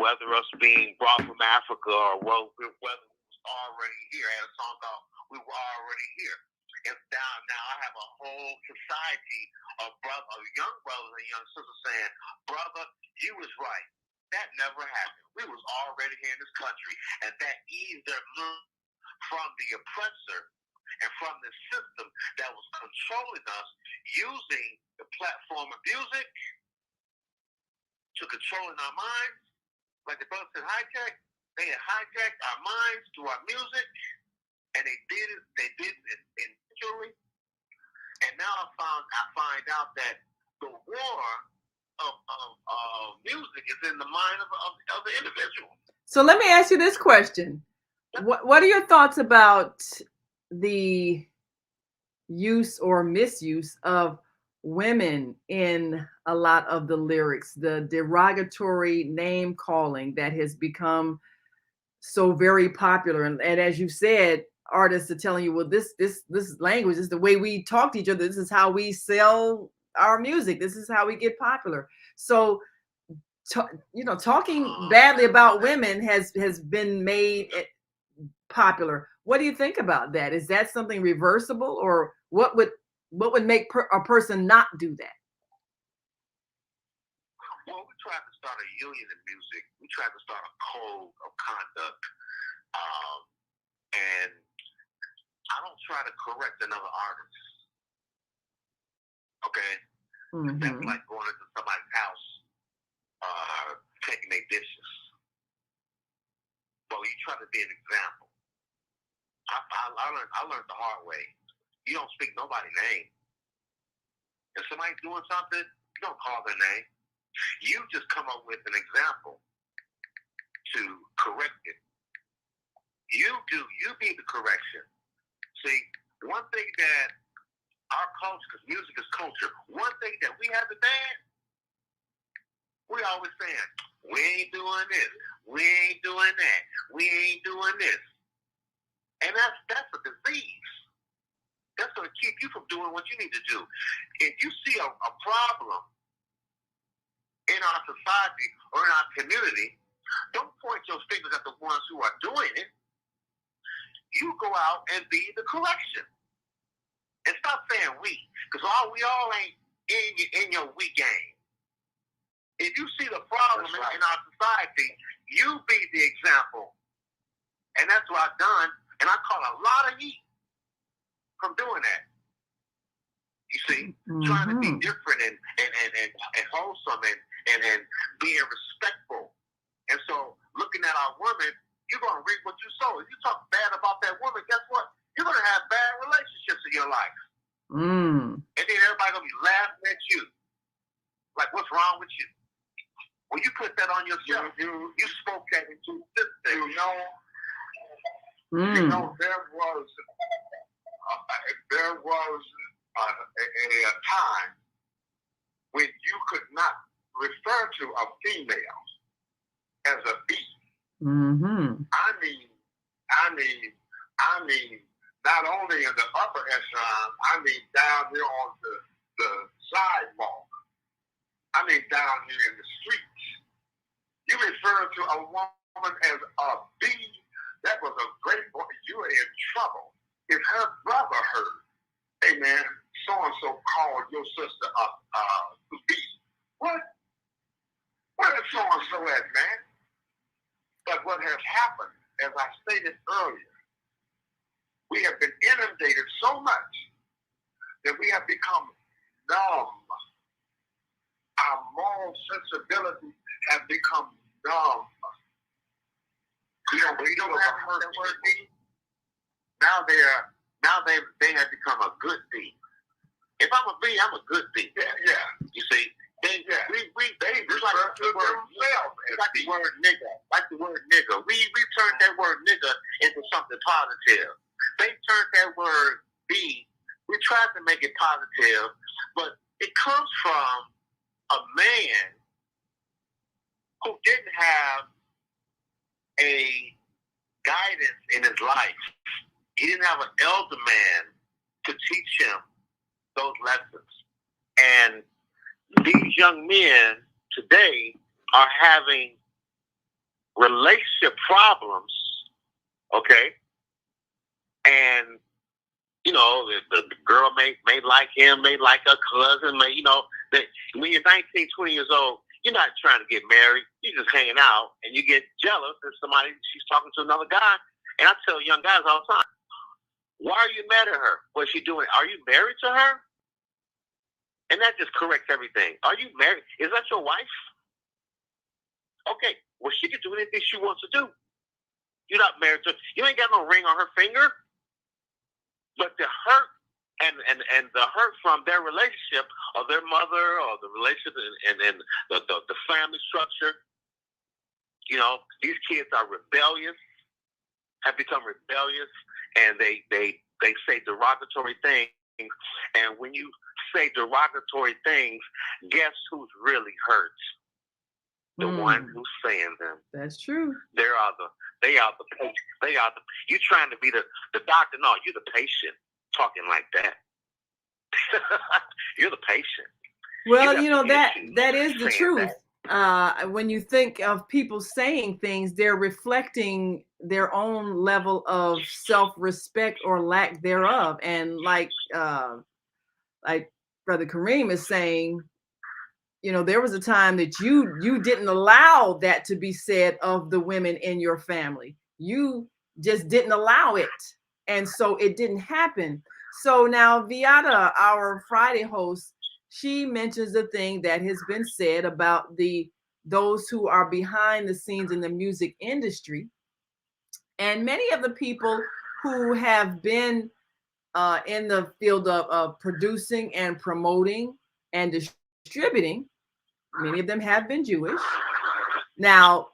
whether us being brought from Africa or whether we was already here. I had a song called We Were Already Here. And now I have a whole society of young brothers and young sisters saying, brother, you was right. That never happened. We was already here in this country, and that eased their mood from the oppressor and from the system that was controlling us, using the platform of music to controlling our minds. But the brothers said they had hijacked our minds to our music, and they did it intentionally. And now I find out that the war of music is in the mind of the individual. So let me ask you this question. What are your thoughts about the use or misuse of women in a lot of the lyrics, the derogatory name calling that has become so very popular? And as you said, artists are telling you, well, this language is the way we talk to each other. This is how we sell our music. This is how we get popular. So, talking badly about women has been made popular. What do you think about that? Is that something reversible, or what would make a person not do that? Well, we tried to start a union in music. We tried to start a code of conduct, and I don't try to correct another artist. Okay, that's like going into somebody's house, taking their dishes. Well, you try to be an example. I learned the hard way. You don't speak nobody's name. If somebody's doing something, you don't call their name. You just come up with an example to correct it. You be the correction. See, one thing that our culture, because music is culture, one thing that we have to ban, we always saying, we ain't doing this, we ain't doing that, we ain't doing this. And that's a disease. That's going to keep you from doing what you need to do. If you see a problem in our society or in our community, don't point your fingers at the ones who are doing it. You go out and be the correction. And stop saying we, because we all ain't in your we game. If you see the problem in our society, you be the example. And that's what I've done. And I caught a lot of heat from doing that. You see, trying to be different and wholesome and being respectful. And so looking at our women, you're going to reap what you sow. If you talk bad about that woman, guess what? You're going to have bad relationships in your life. And then everybody's going to be laughing at you. Like, what's wrong with you? Well, you put that on yourself. You spoke that into existence. You know, there was a time when you could not refer to a female as a beast. I mean, not only in the upper echelon, I mean down here on the sidewalk. I mean down here in the streets. You refer to a woman as a beast. That was a great boy. You were in trouble. If her brother heard, hey man, so-and-so called your sister a beast. What? Where is so-and-so at, man? But what has happened, as I stated earlier, we have been inundated so much that we have become numb. Our moral sensibility has become numb. We don't have hurt the word beat. Now they have become a good beat. If I'm a B, I'm a good beat. Yeah. You see, we just like the word nigga. Like the word nigga. We turned that word nigga into something positive. They turned that word B. We tried to make it positive, but it comes from a man who didn't have a guidance in his life. He didn't have an elder man to teach him those lessons. And these young men today are having relationship problems, okay? And, you know, the girl may like him, may like her cousin, when you're 19, 20 years old, you're not trying to get married. You're just hanging out, and you get jealous if she's talking to another guy. And I tell young guys all the time, why are you mad at her? What's she doing? Are you married to her? And that just corrects everything. Are you married? Is that your wife? Okay, well, she can do anything she wants to do. You're not married to her. You ain't got no ring on her finger. But the hurt and the hurt from their relationship or their mother or the relationship and the family structure, you know, these kids are rebellious, have become rebellious, and they say derogatory things. And when you say derogatory things, guess who's really hurt? The one who's saying them. That's true. They are the patient. You trying to be the doctor? No, you're the patient talking like that. You're the patient. Well, you know, that is the truth. When you think of people saying things, they're reflecting their own level of self-respect or lack thereof. And like Brother Kareem is saying, you know, there was a time that you didn't allow that to be said of the women in your family. You just didn't allow it. And so it didn't happen. So now Viata, our Friday host, she mentions the thing that has been said about those who are behind the scenes in the music industry. And many of the people who have been in the field of producing and promoting and distributing, many of them have been Jewish. Now,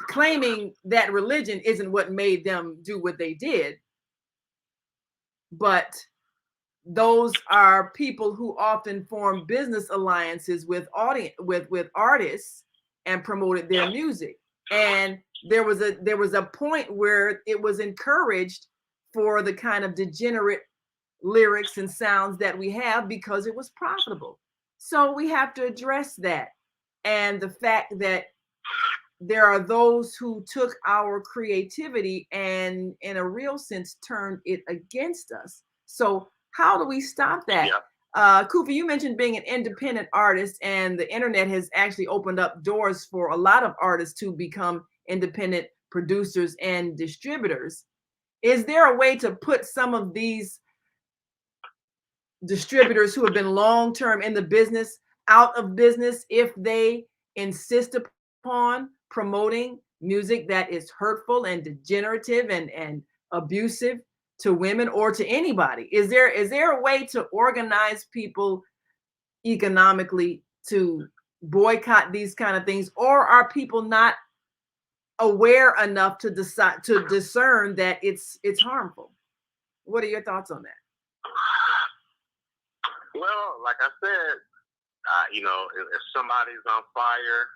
claiming that religion isn't what made them do what they did, but those are people who often form business alliances with artists and promoted their music. And there was a point where it was encouraged for the kind of degenerate lyrics and sounds that we have because it was profitable. So we have to address that. And the fact that there are those who took our creativity and in a real sense turned it against us. So how do we stop that? Yeah. Kufi, you mentioned being an independent artist, and the internet has actually opened up doors for a lot of artists to become independent producers and distributors. Is there a way to put some of these distributors who have been long-term in the business out of business if they insist upon promoting music that is hurtful and degenerative and abusive to women or to anybody? Is there a way to organize people economically to boycott these kind of things, or are people not aware enough to discern that it's harmful? What are your thoughts on that? Well, like I said, you know, if somebody's on fire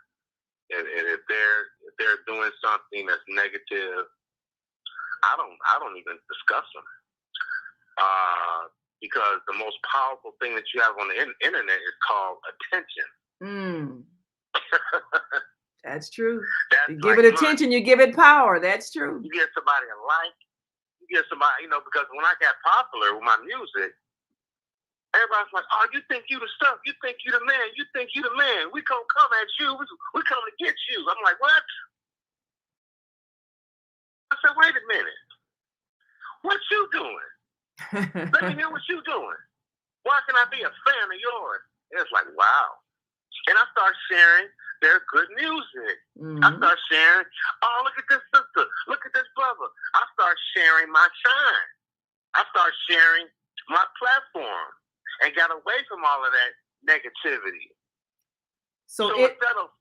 and if they're doing something that's negative, I don't even discuss them, because the most powerful thing that you have on the internet is called attention. That's true. You give it attention, you give it power. That's true. You get somebody a like, you get somebody, you know, because when I got popular with my music, everybody's like, oh, you think you the stuff, you think you the man, you think you the man. We gonna come at you, we come to get you. I'm like, what? I said, wait a minute. What you doing? Let me hear what you doing. Why can I be a fan of yours? And it's like, wow. And I start sharing their good music. I start sharing, oh, look at this sister. Look at this brother. I start sharing my shine. I start sharing my platform and got away from all of that negativity. So instead of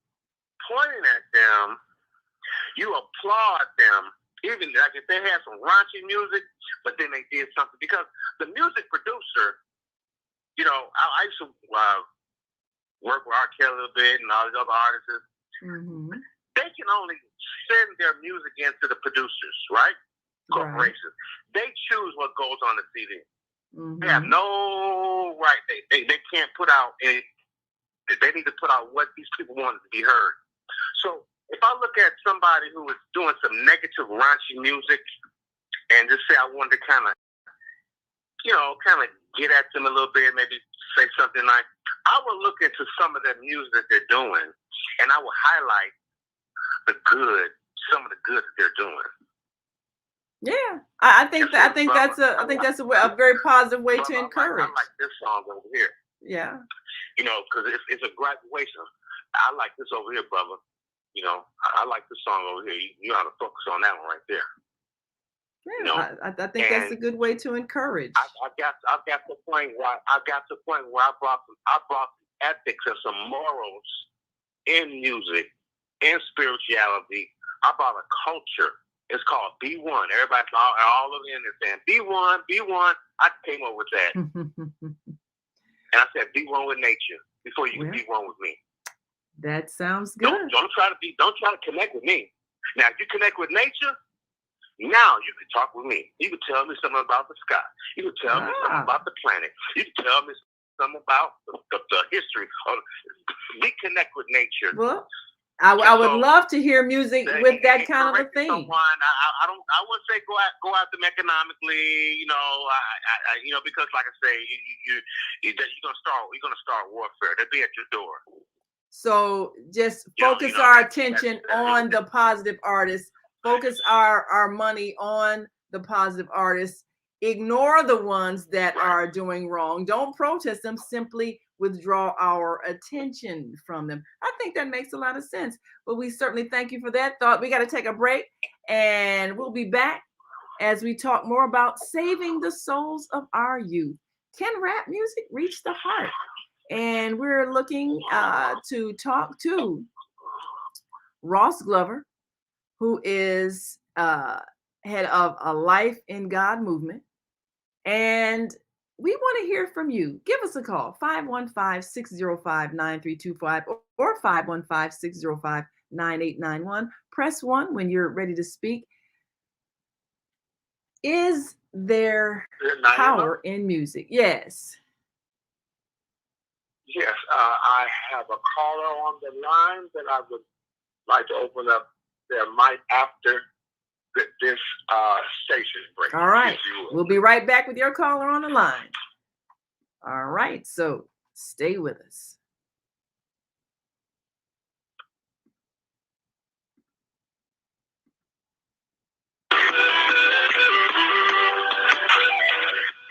pointing at them, you applaud them. Even like if they had some raunchy music, but then they did something. Because the music producer, you know, I used to work with R. Kelly a little bit and all these other artists. They can only send their music into the producers, right? Corporations. They choose what goes on the CD. They have no right. They can't put out any. They need to put out what these people want to be heard. So if I look at somebody who is doing some negative, raunchy music, and just say I wanted to kind of get at them a little bit, maybe say something like, I will look into some of their music that they're doing, and I will highlight some of the good that they're doing. Yeah, I think that's a very positive way to encourage. I like this song over here. Yeah. You know, because it's a graduation. I like this over here, brother. You know, I like the song over here. You ought to focus on that one right there. Yeah, You know, I think that's a good way to encourage. I've got to the point where I brought some ethics and some morals in music, in spirituality. I brought a culture. It's called B1. Everybody's all of them is saying B1. I came up with that, and I said B1 with nature before you can be one with me. That sounds good. Don't try to connect with me. Now, if you connect with nature, now you can talk with me. You can tell me something about the sky. You can tell me something about the planet. You can tell me something about the history. We connect with nature. Well, I would love to hear music with that kind of a thing. I wouldn't say go at them economically, because like I say, you're gonna start warfare. They'll be at your door. So just focus our attention on the positive artists. Focus our money on the positive artists. Ignore the ones that are doing wrong. Don't protest them. Simply withdraw our attention from them. I think that makes a lot of sense. But we certainly thank you for that thought. We got to take a break, and we'll be back as we talk more about saving the souls of our youth. Can rap music reach the heart? And we're looking to talk to Ross Glover, who is head of a Life in God movement. And we want to hear from you. Give us a call, 515-605-9325 or 515-605-9891. Press 1 when you're ready to speak. Is there power in music? Yes. Yes, I have a caller on the line that I would like to open up their mic after this station break. All right. We'll be right back with your caller on the line. All right. So stay with us.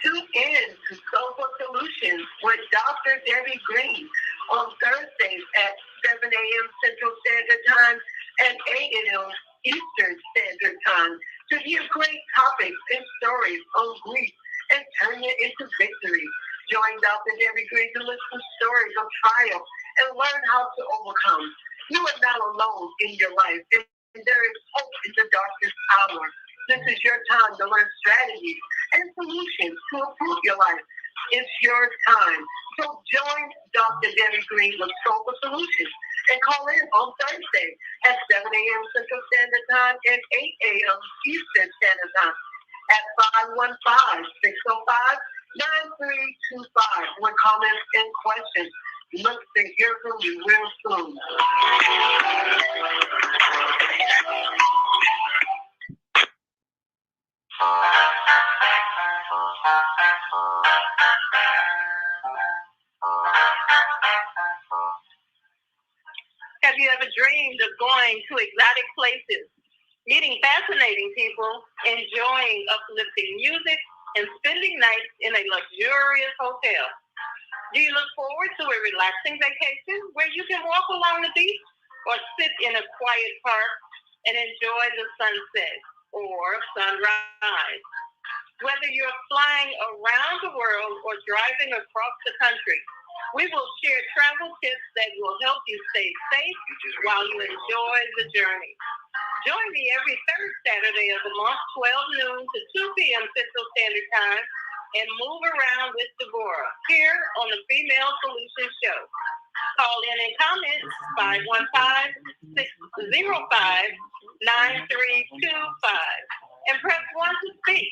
Tune in to Soulful Solutions with Dr. Debbie Green on Thursdays at 7 a.m. Central Standard Time and 8 a.m. Eastern Standard Time to hear great topics and stories on grief and turn it into victory. Join Dr. Debbie Green to listen to stories of triumph and learn how to overcome. You are not alone in your life, and there is hope in the darkest hour. This is your time to learn strategies and solutions to improve your life. It's your time. So join Dr. Debbie Green with Soulful Solutions and call in on Thursday at 7 a.m. Central Standard Time and 8 a.m. Eastern Standard Time at 515-605-9325 with comments and questions. Look to hear from you real soon. Have you ever dreamed of going to exotic places, meeting fascinating people, enjoying uplifting music, and spending nights in a luxurious hotel? Do you look forward to a relaxing vacation where you can walk along the beach or sit in a quiet park and enjoy the sunset or sunrise? Whether you're flying around the world or driving across the country, we will share travel tips that will help you stay safe while you enjoy the journey. Join me every third Saturday of the month, 12 noon to 2 p.m. Central Standard Time, and move around with Deborah here on the Female Solution Show. Call in and comment 515-605-9325 and press 1 to speak.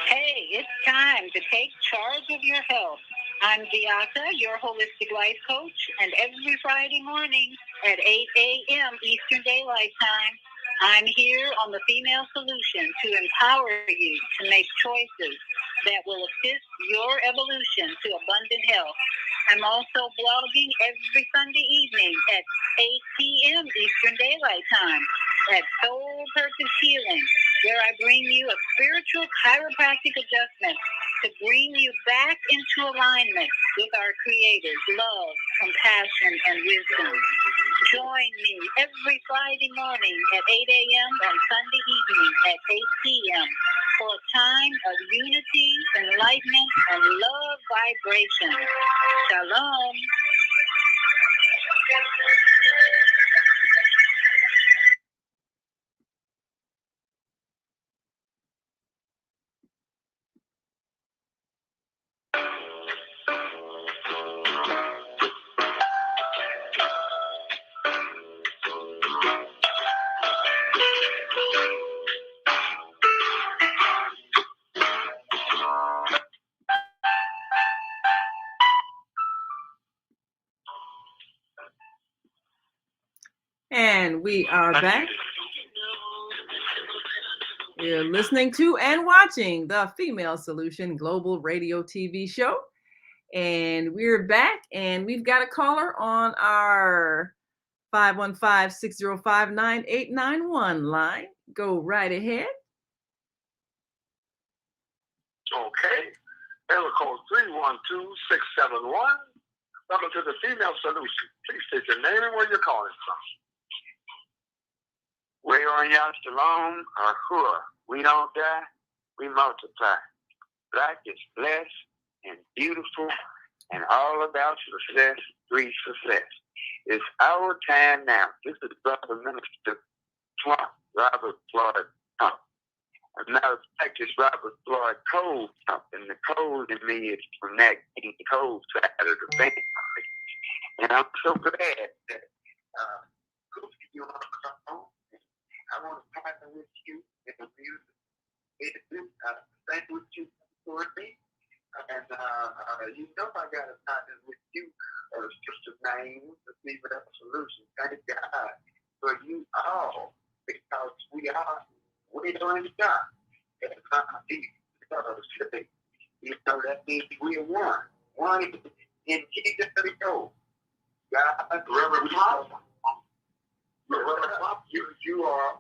Hey, it's time to take charge of your health. I'm Beata, your holistic life coach, and every Friday morning at 8 a.m. Eastern Daylight Time, I'm here on the Female Solution to empower you to make choices that will assist your evolution to abundant health. I'm also blogging every Sunday evening at 8 p.m. Eastern Daylight Time at Soul Purpose Healing, where I bring you a spiritual chiropractic adjustment to bring you back into alignment with our Creator's love, compassion, and wisdom. Join me every Friday morning at 8 a.m. and Sunday evening at 8 p.m. for a time of unity, enlightenment, and love vibration. Shalom. And we are back. You're listening to and watching the Female Solution Global Radio TV show. And we're back, and we've got a caller on our 515-605-9891 line. Go right ahead. Okay. Area code 312-671. Welcome to the Female Solution. Please state your name and where you're calling from. We on y'all shalom, ahua. We don't die, we multiply. Black is blessed and beautiful and all about success, breed success. It's our time now. This is Brother Minister Trump, Robert Floyd Trump. As a matter of fact, it's Robert Floyd Cole Trump, and the code in me is from that cold side of the family. And I'm so glad that you want to come home. I want to partner with you in the music business. Thank with you for me. And you know I got to partner with you, Sister Naeem, the Female Solution. Thank God for you all, because we are in God. And you know, that means we are one. One in Jesus the Lord. God, Reverend Pop. You are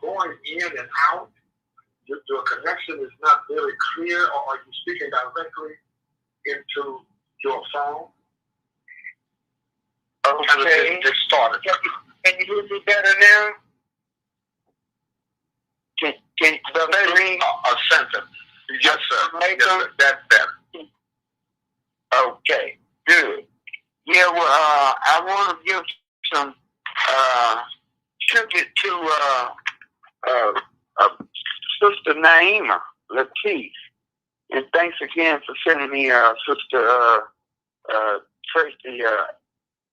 going in and out. Your connection is not very clear, or are you speaking directly into your phone? Okay. Just started. Can you hear me better now? Can the ring a sentence? Yes, sir. Yes, sir. That's better. Okay. Good. Yeah. Well, I want to give some tribute to Sister Naima Latif, and thanks again for sending me Sister Tracy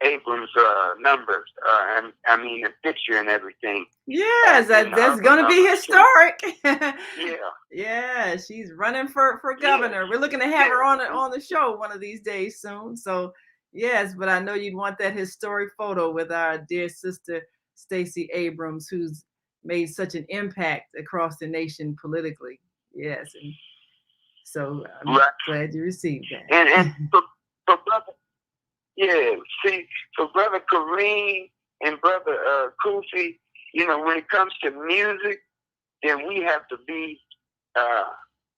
Abrams' numbers. And I mean the picture and everything. Yes, that's going to be historic. Yeah, she's running for governor. We're looking to have her on the show one of these days soon. So yes, but I know you'd want that historic photo with our dear sister Stacey Abrams, who's made such an impact across the nation politically. Yes, and so I'm glad you received that. And for brother, for Brother Kareem and Brother Kofi, you know, when it comes to music, then we have to be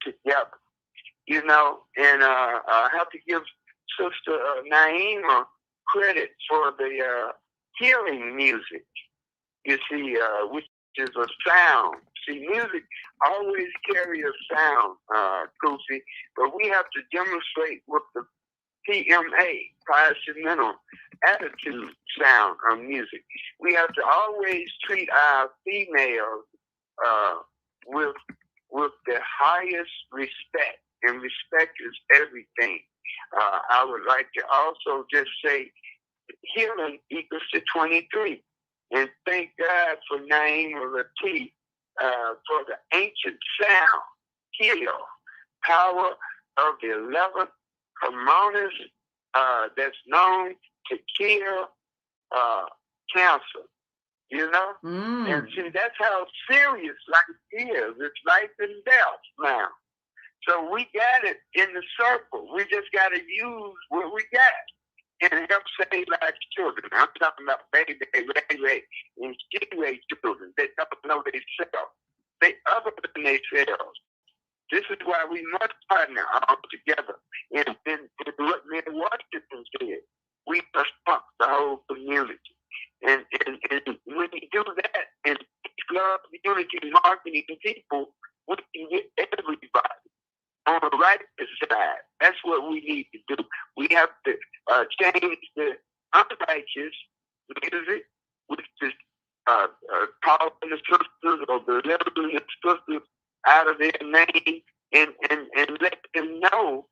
together, you know, and I have to give Sister Naima credit for the healing music, you see, which is a sound. See, music always carries a sound, Kofi, but we have to demonstrate with the PMA, Passionmental Attitude sound of music. We have to always treat our females with the highest respect, and respect is everything. I would like to also just say healing equals to 23. And thank God for Naima Latif for the ancient sound, heal, power of the 11th harmonious that's known to kill cancer. You know? And see, that's how serious life is. It's life and death now. So we got it in the circle. We just got to use what we got and help save our children. I'm talking about baby, and stingray children. They don't know themselves. They other than themselves. This is why we must partner all together. And what Mayor Washington said, we must pump the whole community. And when you do that and love, unity, marketing people, we can get everybody on the right side. That's what we need to do. We have to change the unrighteous music, which is calling the sisters or the liberal sisters out of their name and let them know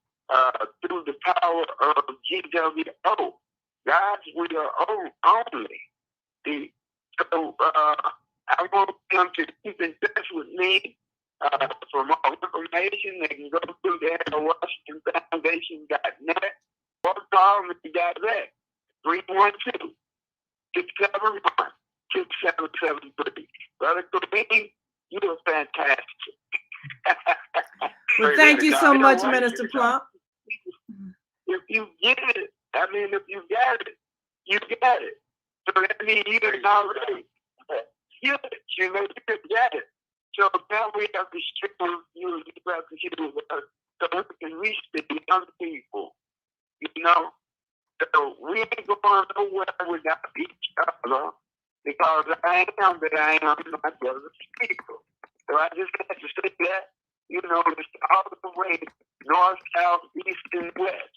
through the power of GWO, God's will only. So I want them to keep in touch with me. For more information, they can go through the WashingtonFoundation.net or call me direct 312-671-6773. Brother Kareem, you're fantastic. Well, thank you so much, Minister Plump. If you get it, if you got it, you got it. So that means you already get it. You got it. So now we have to share you have to share with us so we can reach the young people. So we ain't going nowhere without each other because I am my brother's people. So I just have to say that, it's all the way north, south, east, and west.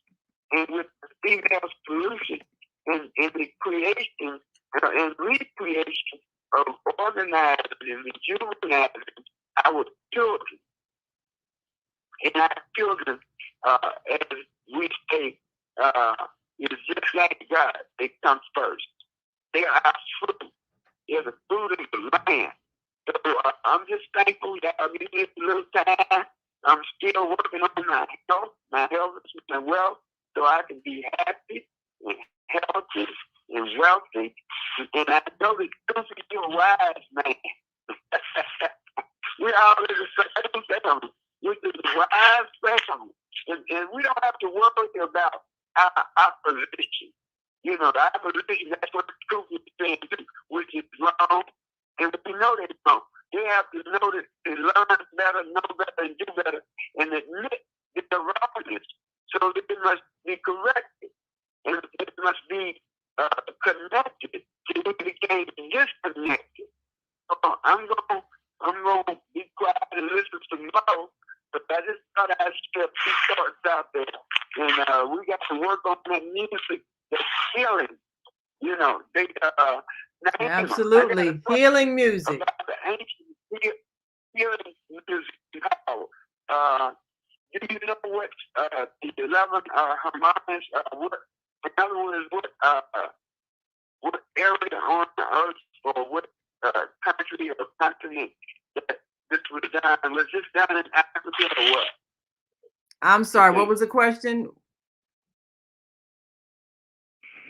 And with the female solution and the creation and recreation of organizing and rejuvenating our children. And our children, as we say, it's just like God. They come first. They are our fruit. They're the fruit of the land. So I'm just thankful that I give this little time. I'm still working on my health and wealth, so I can be happy and healthy and wealthy. And I know that you're a wise man. We're all in the same family. We're the wise family. And we don't have to worry about our position. Our position, that's what the truth is saying, which is wrong. And we know that's wrong. They have to know that they learn better, know better, and do better, and admit that they're wrongness. So they must be corrected. And it must be connected. So we became disconnected. So I'm going to be quiet and listen to Mo, but I just thought I'd step two shorts out there. And we got to work on that music that's healing. Absolutely. Healing music. About the ancient healing music. Do you know what the 11 harmonics, in other words, what area on the earth or what country or continent that this was done? Was this done in Africa or what? I'm sorry, what was the question?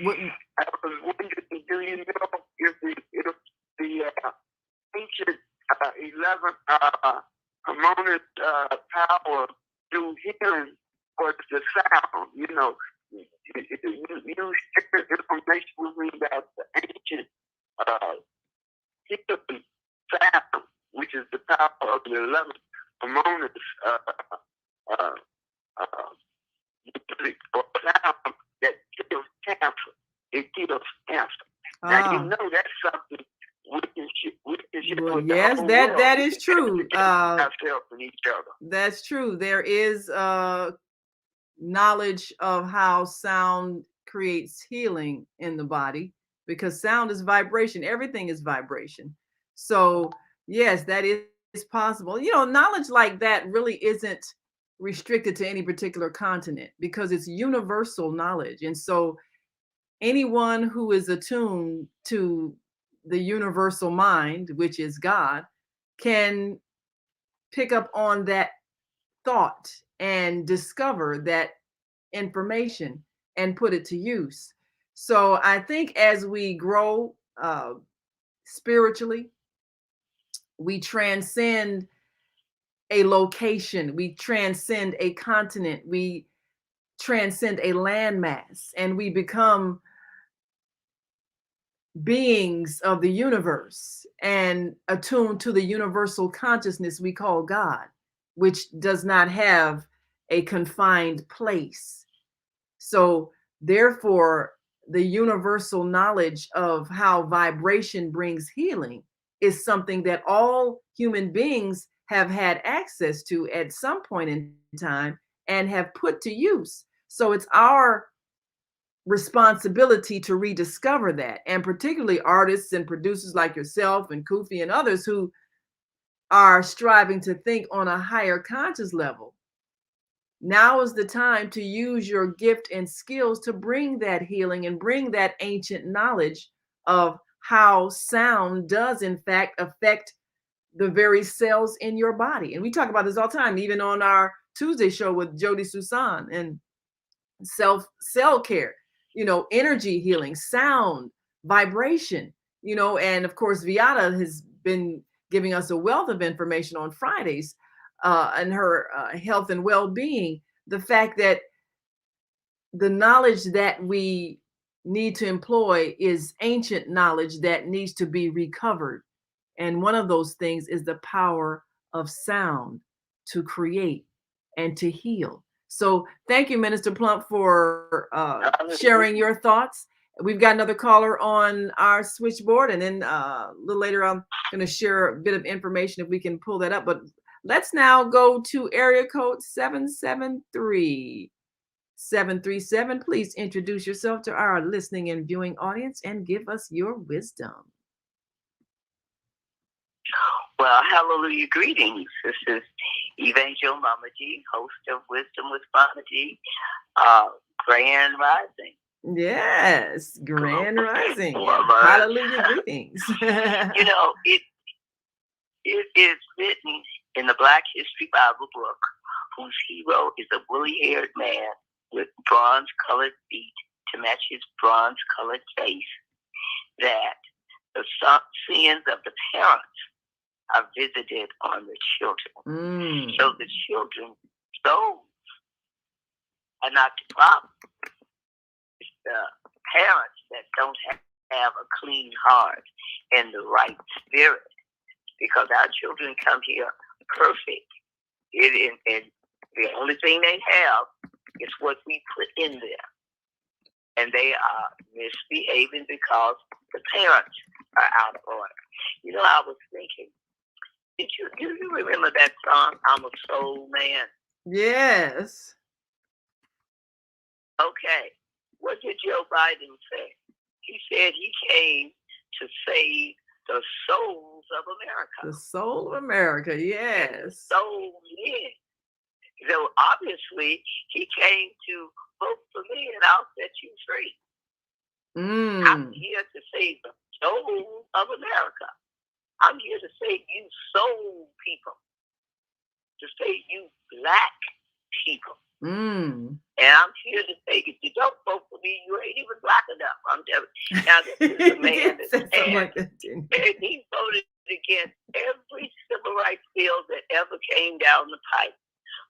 What? I was wondering, do you know if the ancient 11 harmonic power through healing was the sound? You shared information with me about the ancient healing sound, which is the power of the 11 harmonic or sound that kills cancer. It kills cancer. Now that's something we can share with yes, the whole that world. is true. Ourselves and each other. That's true. There is knowledge of how sound creates healing in the body because sound is vibration. Everything is vibration. So yes, that is possible. Knowledge like that really isn't restricted to any particular continent because it's universal knowledge. And so anyone who is attuned to the universal mind, which is God, can pick up on that thought and discover that information and put it to use. So I think as we grow spiritually, we transcend a location, we transcend a continent, we transcend a landmass, and we become beings of the universe and attuned to the universal consciousness we call God, which does not have a confined place. So, therefore, the universal knowledge of how vibration brings healing is something that all human beings have had access to at some point in time and have put to use. So, it's our responsibility to rediscover that, and particularly artists and producers like yourself and Kofi and others who are striving to think on a higher conscious level. Now is the time to use your gift and skills to bring that healing and bring that ancient knowledge of how sound does in fact affect the very cells in your body. And we talk about this all the time, even on our Tuesday show with Jody Susan and cell care, energy healing, sound, vibration, and of course, Viata has been giving us a wealth of information on Fridays and her health and well-being. The fact that the knowledge that we need to employ is ancient knowledge that needs to be recovered. And one of those things is the power of sound to create and to heal. So thank you, Minister Plump, for sharing your thoughts. We've got another caller on our switchboard, and then a little later I'm going to share a bit of information if we can pull that up. But let's now go to area code 773-737. Please introduce yourself to our listening and viewing audience and give us your wisdom. Well, hallelujah, greetings. This is Evangel Mama G, host of Wisdom with Mama G, Grand Rising. Yes, Grand Rising. Hallelujah, greetings. It is written in the Black History Bible book, whose hero is a woolly-haired man with bronze-colored feet to match his bronze-colored face, that the sins of the parents are visited on the children. So the children, those are not the problem. It's the parents that don't have a clean heart and the right spirit, because our children come here perfect. And the only thing they have is what we put in there. And they are misbehaving because the parents are out of order. I was thinking, do you remember that song, I'm a Soul Man? Yes. Okay. What did Joe Biden say? He said he came to save the souls of America. The soul of America, yes. Soul men. So obviously, he came to vote for me and I'll set you free. I'm here to save the soul of America. I'm here to save you soul people, to save you black people. And I'm here to say, if you don't vote for me, you ain't even black enough. I'm telling you. Now, this is a man and he voted against every civil rights bill that ever came down the pipe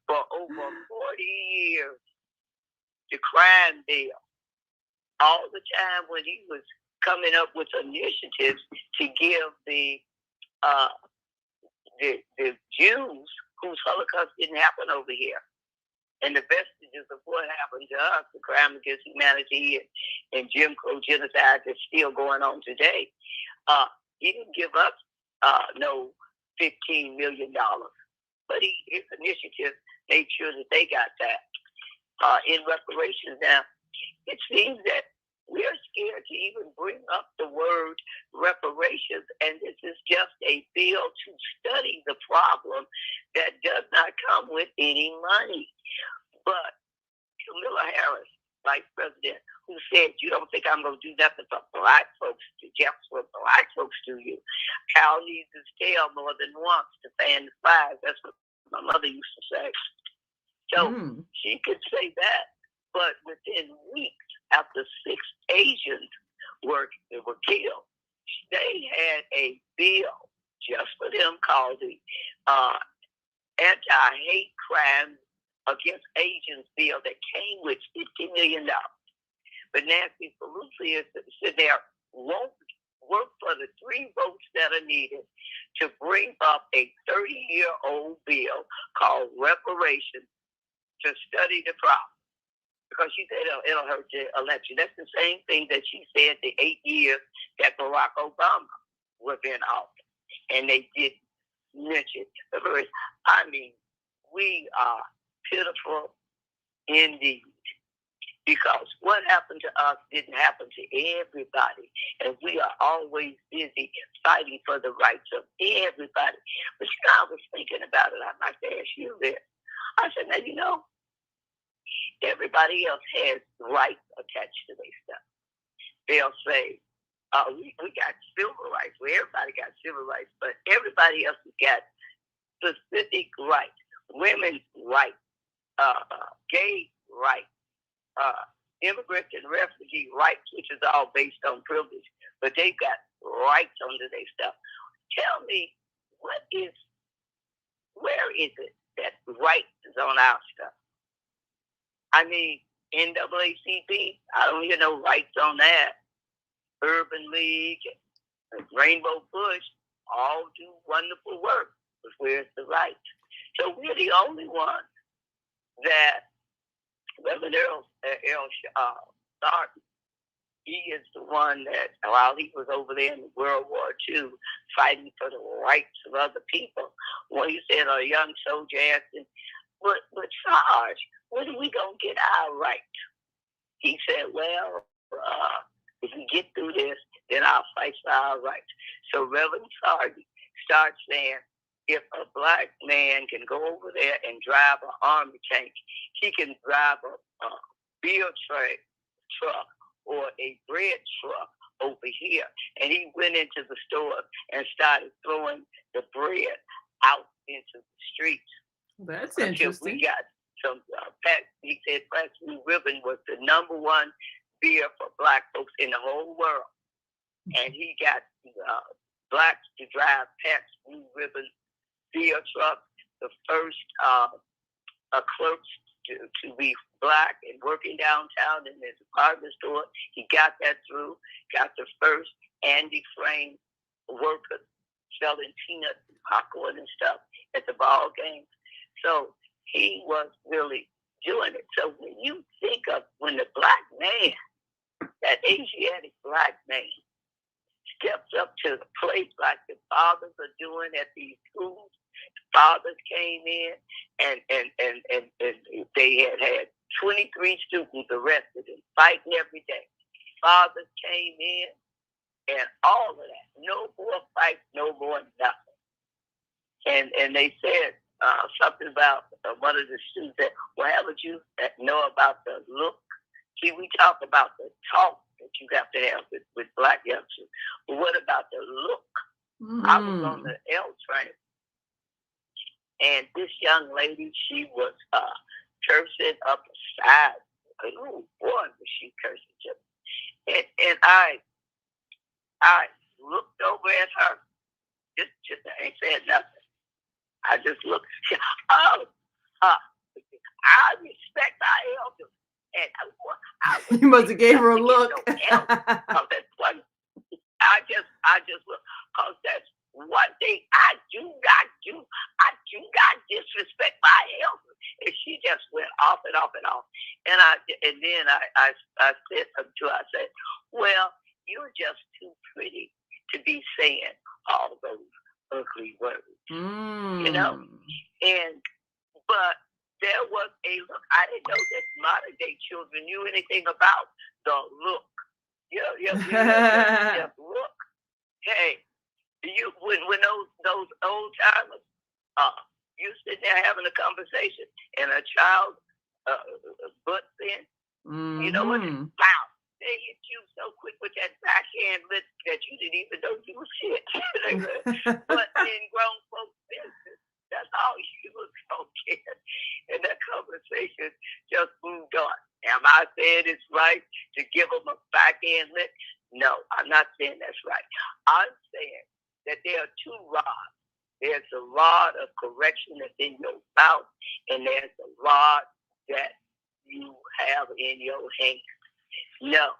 for over 40 years. The crime bill. All the time when he was coming up with initiatives to give the Jews whose Holocaust didn't happen over here, and the vestiges of what happened to us, the crime against humanity and Jim Crow genocide that's still going on today, he didn't give us no $15 million. But his initiative made sure that they got that. In reparations now, it seems that we're scared to even bring up the word reparations, and this is just a bill to study the problem that does not come with any money. But Kamala Harris, Vice President, who said, you don't think I'm going to do nothing for black folks, to just what black folks do you. Cow needs his tail more than once to fan the flies. That's what my mother used to say. So she could say that, but within weeks, after 6 Asians were killed, they had a bill just for them called the anti-hate crime against Asians bill that came with $50 million. But Nancy Pelosi is sitting there, won't work for the 3 votes that are needed to bring up a 30-year-old bill called reparations to study the problem. Because she said it'll hurt the election. That's the same thing that she said the 8 years that Barack Obama was in office. And they did mention it. I mean, we are pitiful indeed. Because what happened to us didn't happen to everybody. And we are always busy fighting for the rights of everybody. But I was thinking about it. I'd like to ask you this. I said, now, you know, everybody else has rights attached to their stuff. They'll say, we got civil rights. Well, everybody got civil rights, but everybody else has got specific rights. Women's rights, gay rights, immigrant and refugee rights, which is all based on privilege, but they've got rights under their stuff. Tell me, where is it that rights is on our stuff? I mean, NAACP, I don't hear no rights on that. Urban League, Rainbow Push, all do wonderful work, but where's the rights? So we're the only ones that Reverend Earl Sarton, he is the one that, while he was over there in World War II, fighting for the rights of other people, when he said a young soldier asked him, but Sarge, when are we going to get our rights? He said, well, if we get through this, then I'll fight for our rights. So Reverend Sarton starts saying, if a black man can go over there and drive an army tank, he can drive a beer truck or a bread truck over here. And he went into the store and started throwing the bread out into the streets. That's interesting. We got some, he said Pabst Blue Ribbon was the #1 beer for black folks in the whole world. And he got blacks to drive Pabst Blue Ribbon beer truck, the first clerks to be black and working downtown in his department store. He got that through, got the first Andy Frame workers selling peanuts and popcorn and stuff at the ball games. So he was really doing it. So when you think of when the black man, that Asiatic black man, steps up to the plate like the fathers are doing at these schools. Fathers came in and they had 23 students arrested and fighting every day. Fathers came in and all of that. No more fights, no more nothing. And they said something about one of the students that, well, how would you know about the look? See, we talk about the talk that you have to have with black youngsters. But what about the look? Mm-hmm. I was on the L train. And this young lady, she was cursing up a side. Oh, boy, was she cursing. And I looked over at her. Just I ain't said nothing. I just looked. I respect our elders. And you must have gave her a look. I just look, because that's one thing I do not do. I do not disrespect my elders. And she just went off and off and off. And then I said to her, I said, well, you're just too pretty to be saying all those ugly words. You know? But there was a look. I didn't know that modern day children knew anything about the look. Just look. Hey, when those old timers, you sit there having a conversation and a child butts in, you know what? Wow, they hit you so quick with that backhand lip that you didn't even know you was shit. But in grown folks' business, that's all you was gonna get. And that conversation just moved on. Am I saying it's right to give them a backhand lip? No, I'm not saying that's right. I'm saying that there are two rods. There's a lot of correction that's in your mouth, and there's a lot that you have in your hands. No,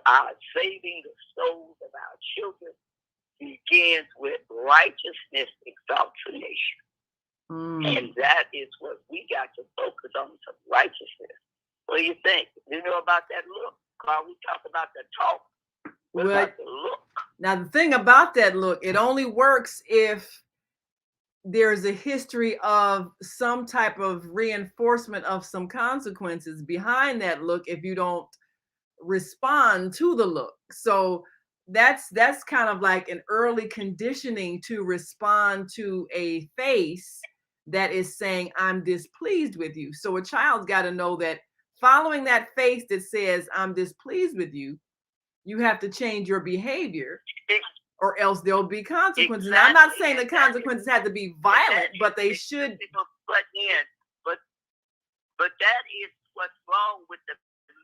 our saving the souls of our children begins with righteousness exaltation. And that is what we got to focus on, some righteousness. What do you think? You know about that look? Carl, we talk about the talk. What about the look? Now, the thing about that look, it only works if there's a history of some type of reinforcement of some consequences behind that look if you don't respond to the look. So that's kind of like an early conditioning to respond to a face that is saying, I'm displeased with you. So a child's got to know that following that face that says, I'm displeased with you, you have to change your behavior, or else there'll be consequences. Exactly. Now, I'm not saying the consequences have to be violent, but they should. But that is what's wrong with the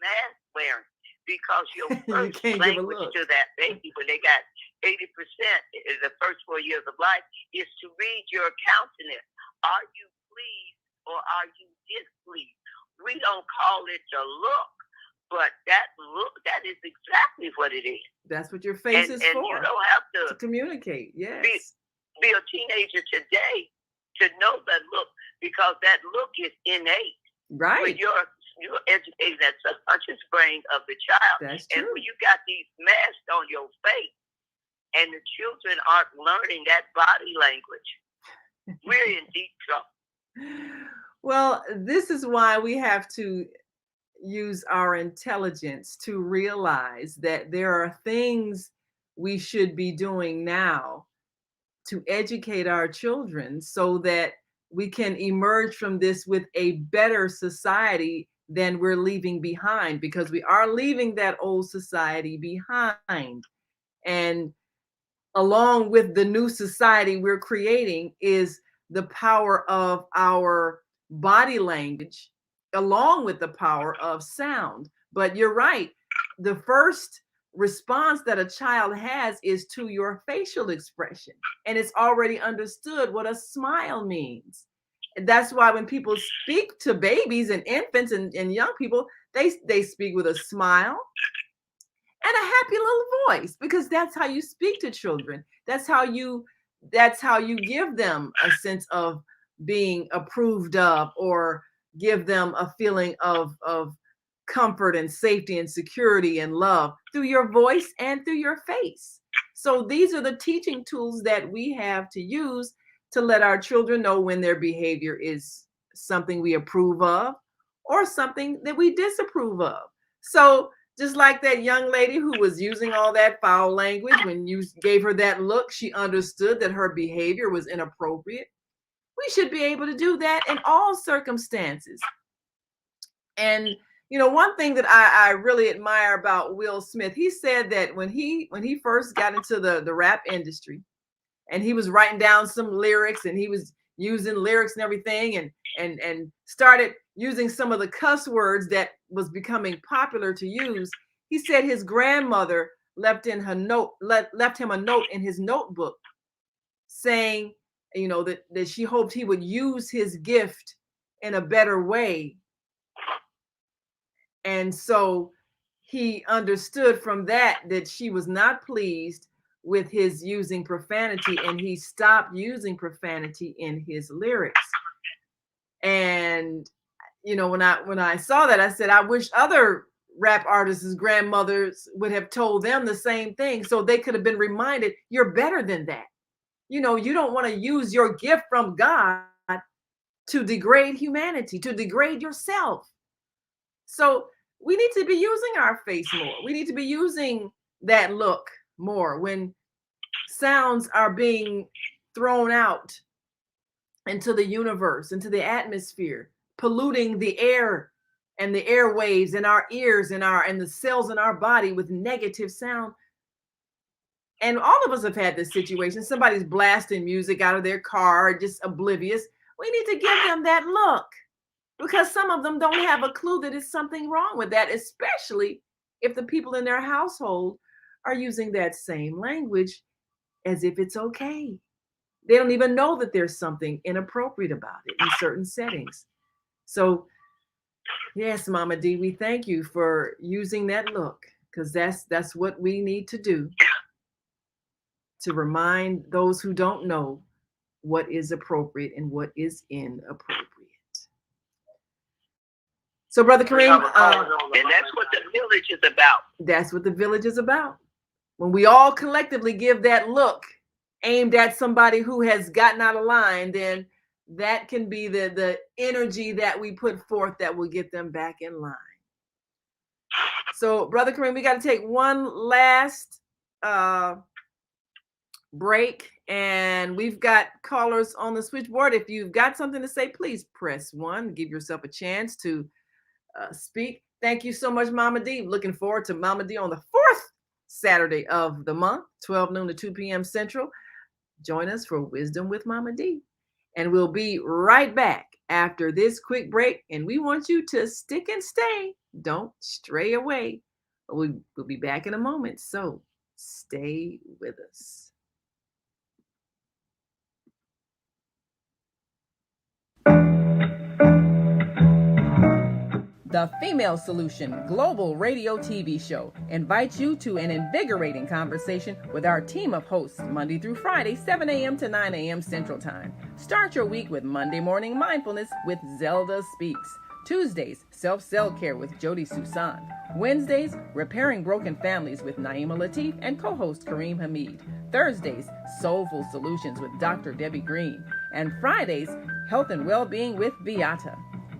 mask wearing, because your first language to that baby, when they got 80% in the first 4 years of life, is to read your countenance. Are you pleased or are you displeased? We don't call it the look, but that look, that is exactly what it is. That's what your face is for. You don't have to communicate. Yes. Be a teenager today to know that look, because that look is innate. Right. When you're educating that subconscious brain of the child. That's true. And when you got these masks on your face and the children aren't learning that body language, we're in deep trouble. Well, this is why we have to use our intelligence to realize that there are things we should be doing now to educate our children so that we can emerge from this with a better society than we're leaving behind, because we are leaving that old society behind. And along with the new society we're creating is the power of our body language, along with the power of sound. But you're right. The first response that a child has is to your facial expression. And it's already understood what a smile means. And that's why when people speak to babies and infants and young people, they speak with a smile and a happy little voice, because that's how you speak to children. That's how you give them a sense of being approved of, or give them a feeling of comfort and safety and security and love, through your voice and through your face. So these are the teaching tools that we have to use to let our children know when their behavior is something we approve of or something that we disapprove of. So just like that young lady who was using all that foul language, when you gave her that look, she understood that her behavior was inappropriate. We should be able to do that in all circumstances. And you know, one thing that I really admire about Will Smith, he said that when he first got into the rap industry, and he was writing down some lyrics, and he was using lyrics and everything, and started using some of the cuss words that was becoming popular to use. He said his grandmother left him a note in his notebook saying, you know, that she hoped he would use his gift in a better way. And so he understood from that she was not pleased with his using profanity, and he stopped using profanity in his lyrics. And you know, when I saw that, I said, I wish other rap artists' grandmothers would have told them the same thing, so they could have been reminded, you're better than that. You know, you don't want to use your gift from God to degrade humanity, to degrade yourself. So we need to be using our face more. We need to be using that look more when sounds are being thrown out into the universe, into the atmosphere, polluting the air and the airwaves and our ears and the cells in our body with negative sound. And all of us have had this situation. Somebody's blasting music out of their car, just oblivious. We need to give them that look, because some of them don't have a clue that there's something wrong with that, especially if the people in their household are using that same language as if it's okay. they don't even know that there's something inappropriate about it in certain settings. So yes, Mama D, we thank you for using that look, because that's what we need to do, to remind those who don't know what is appropriate and what is inappropriate. So, Brother Kareem, and that's what the village is about. That's what the village is about. When we all collectively give that look aimed at somebody who has gotten out of line, then that can be the energy that we put forth that will get them back in line. So, Brother Kareem, we got to take one last break, and we've got callers on the switchboard. If you've got something to say, please press 1. Give yourself a chance to speak. Thank you so much, Mama D. Looking forward to Mama D on the 4th Saturday of the month, 12 noon to 2 p.m. Central. Join us for Wisdom with Mama D. And we'll be right back after this quick break. And we want you to stick and stay. Don't stray away. We'll be back in a moment. So stay with us. The Female Solution Global Radio TV Show invites you to an invigorating conversation with our team of hosts Monday through Friday, 7 a.m. to 9 a.m. Central Time. Start your week with Monday Morning Mindfulness with Zelda Speaks. Tuesdays, Self-Cell Care with Jody Susan. Wednesdays, Repairing Broken Families with Naima Latif and co-host Kareem Hamid. Thursdays, Soulful Solutions with Dr. Debbie Green. And Fridays, Health and Wellbeing with Beata.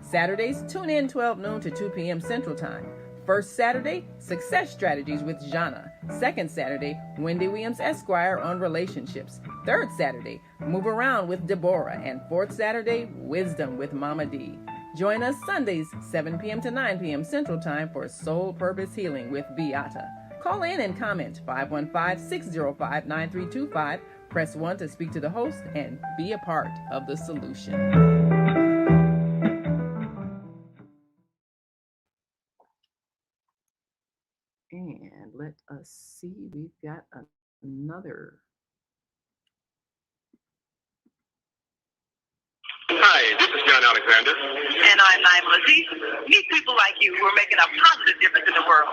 Saturdays, tune in 12 noon to 2 p.m. Central Time. First Saturday, Success Strategies with Jana. Second Saturday, Wendy Williams Esquire on relationships. Third Saturday, Move Around with Deborah. And fourth Saturday, Wisdom with Mama D. Join us Sundays, 7 p.m. to 9 p.m. Central Time for Soul Purpose Healing with Beata. Call in and comment 515-605-9325. Press 1 to speak to the host and be a part of the solution. And let us see, we've got another. Hi, this is John Alexander. And I'm Naima Latif. Meet people like you who are making a positive difference in the world.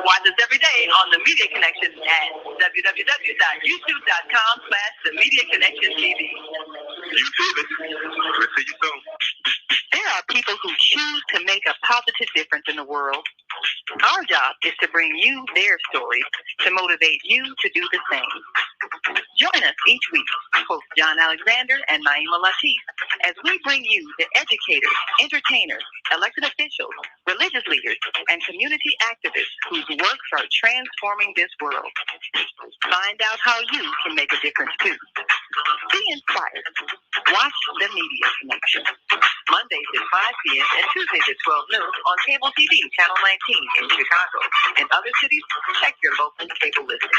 Watch us every day on The Media Connection at www.youtube.com/TheMediaConnectionTV. YouTube it. We'll see you soon. There are people who choose to make a positive difference in the world. Our job is to bring you their stories to motivate you to do the same. Join us each week, host John Alexander and Naima Latif, as we bring you the educators, entertainers, elected officials, religious leaders, and community activists whose works are transforming this world. Find out how you can make a difference too. Be inspired. Watch The Media Connection. Mondays at 5 p.m. and Tuesdays at 12 noon on cable TV, Channel 19 in Chicago. In other cities, check your local cable listing.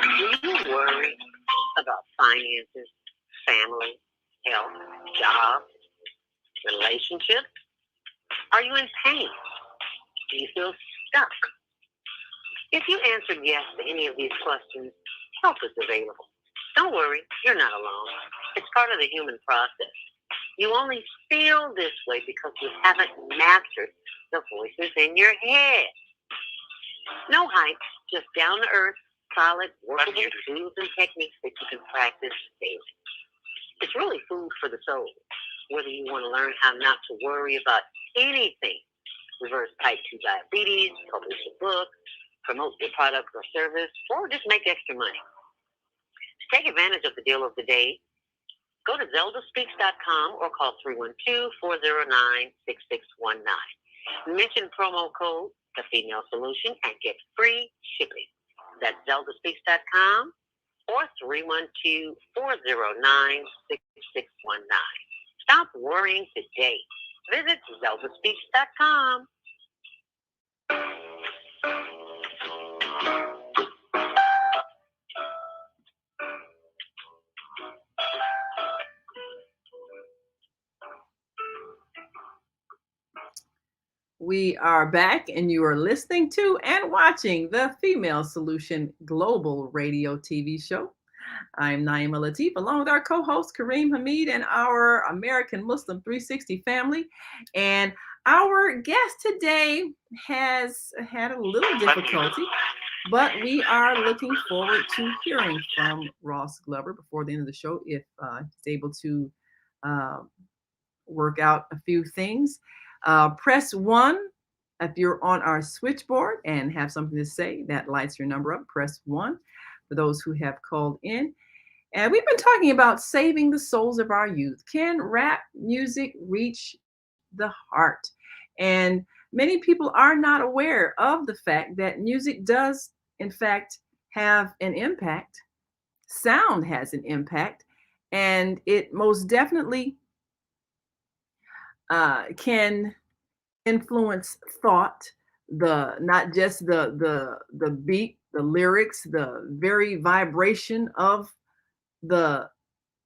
Do you worry about finances, family, health, job, relationships? Are you in pain? Do you feel stuck? If you answered yes to any of these questions, help is available. Don't worry, you're not alone. It's part of the human process. You only feel this way because you haven't mastered the voices in your head. No hype, just down-to-earth, solid, workable tools and techniques that you can practice daily. It's really food for the soul. Whether you want to learn how not to worry about anything, reverse type 2 diabetes, publish a book, promote your product or service, or just make extra money. To take advantage of the deal of the day, go to zeldaspeaks.com or call 312-409-6619. Mention promo code The Female Solution and get free shipping. That's zeldaspeaks.com or 312-409-6619. Stop worrying today. Visit zeldaspeaks.com. We are back, and you are listening to and watching the Female Solution Global Radio TV show. I'm Naima Latif, along with our co-host Kareem Hamid and our American Muslim 360 family. And our guest today has had a little difficulty, but we are looking forward to hearing from Ross Glover before the end of the show if he's able to work out a few things. Press 1 if you're on our switchboard and have something to say. That lights your number up. Press 1 for those who have called in. And we've been talking about saving the souls of our youth. Can rap music reach the heart? And many people are not aware of the fact that music does, in fact, have an impact. Sound has an impact, and it most definitely can influence thought, not just the beat, the lyrics, the very vibration of the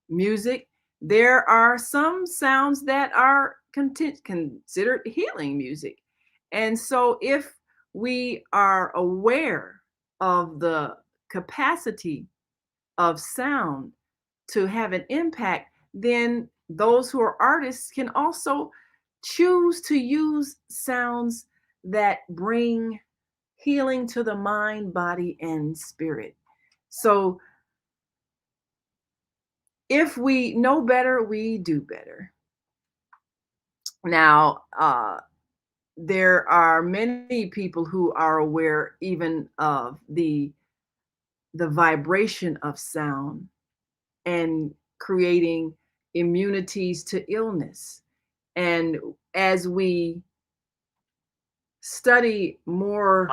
music. There are some sounds that are considered healing music. And so if we are aware of the capacity of sound to have an impact, then those who are artists can also choose to use sounds that bring healing to the mind, body, and spirit. So if we know better, we do better. Now, there are many people who are aware even of the vibration of sound and creating immunities to illness. And as we study more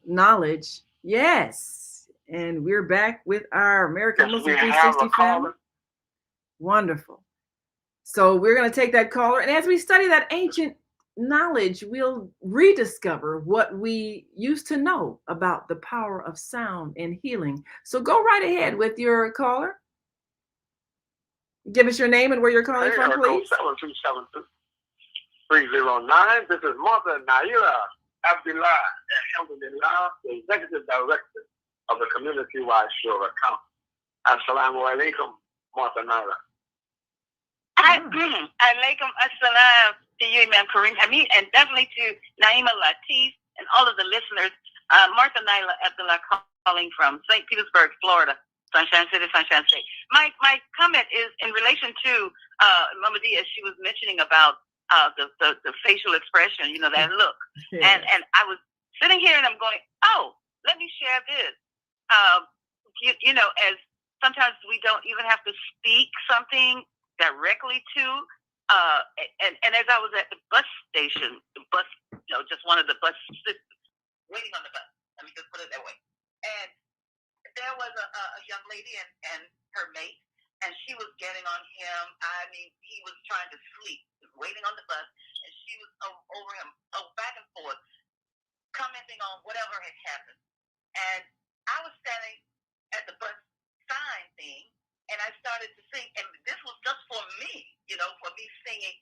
knowledge, yes, and we're back with our American Muslim 360 family. Wonderful. So we're going to take that caller, and as we study that ancient knowledge, we'll rediscover what we used to know about the power of sound and healing. So go right ahead with your caller. Give us your name and where you're calling from, please. 727309. This is Martha Naila Abdullah, Alhamdulillah, the Executive Director of the Community-Wide Shura Council. Assalamu alaikum, Martha Naila. Alaikum assalam to you, Imam Kareem Hamid, and definitely to Naima Latif and all of the listeners. Martha Naila Abdullah calling from St. Petersburg, Florida. Sunshine City, Sunshine State. My comment is in relation to Mama D, as she was mentioning about the facial expression, that look. Yeah. And I was sitting here and I'm going, oh, let me share this. As sometimes we don't even have to speak something directly to, and as I was at the bus station, just one of the bus systems, waiting on the bus. Let me just put it that way. And there was a young lady and her mate, and she was getting on him. I mean, he was trying to sleep, waiting on the bus, and she was over him, back and forth, commenting on whatever had happened. And I was standing at the bus sign thing, and I started to sing, and this was just for me, for me singing,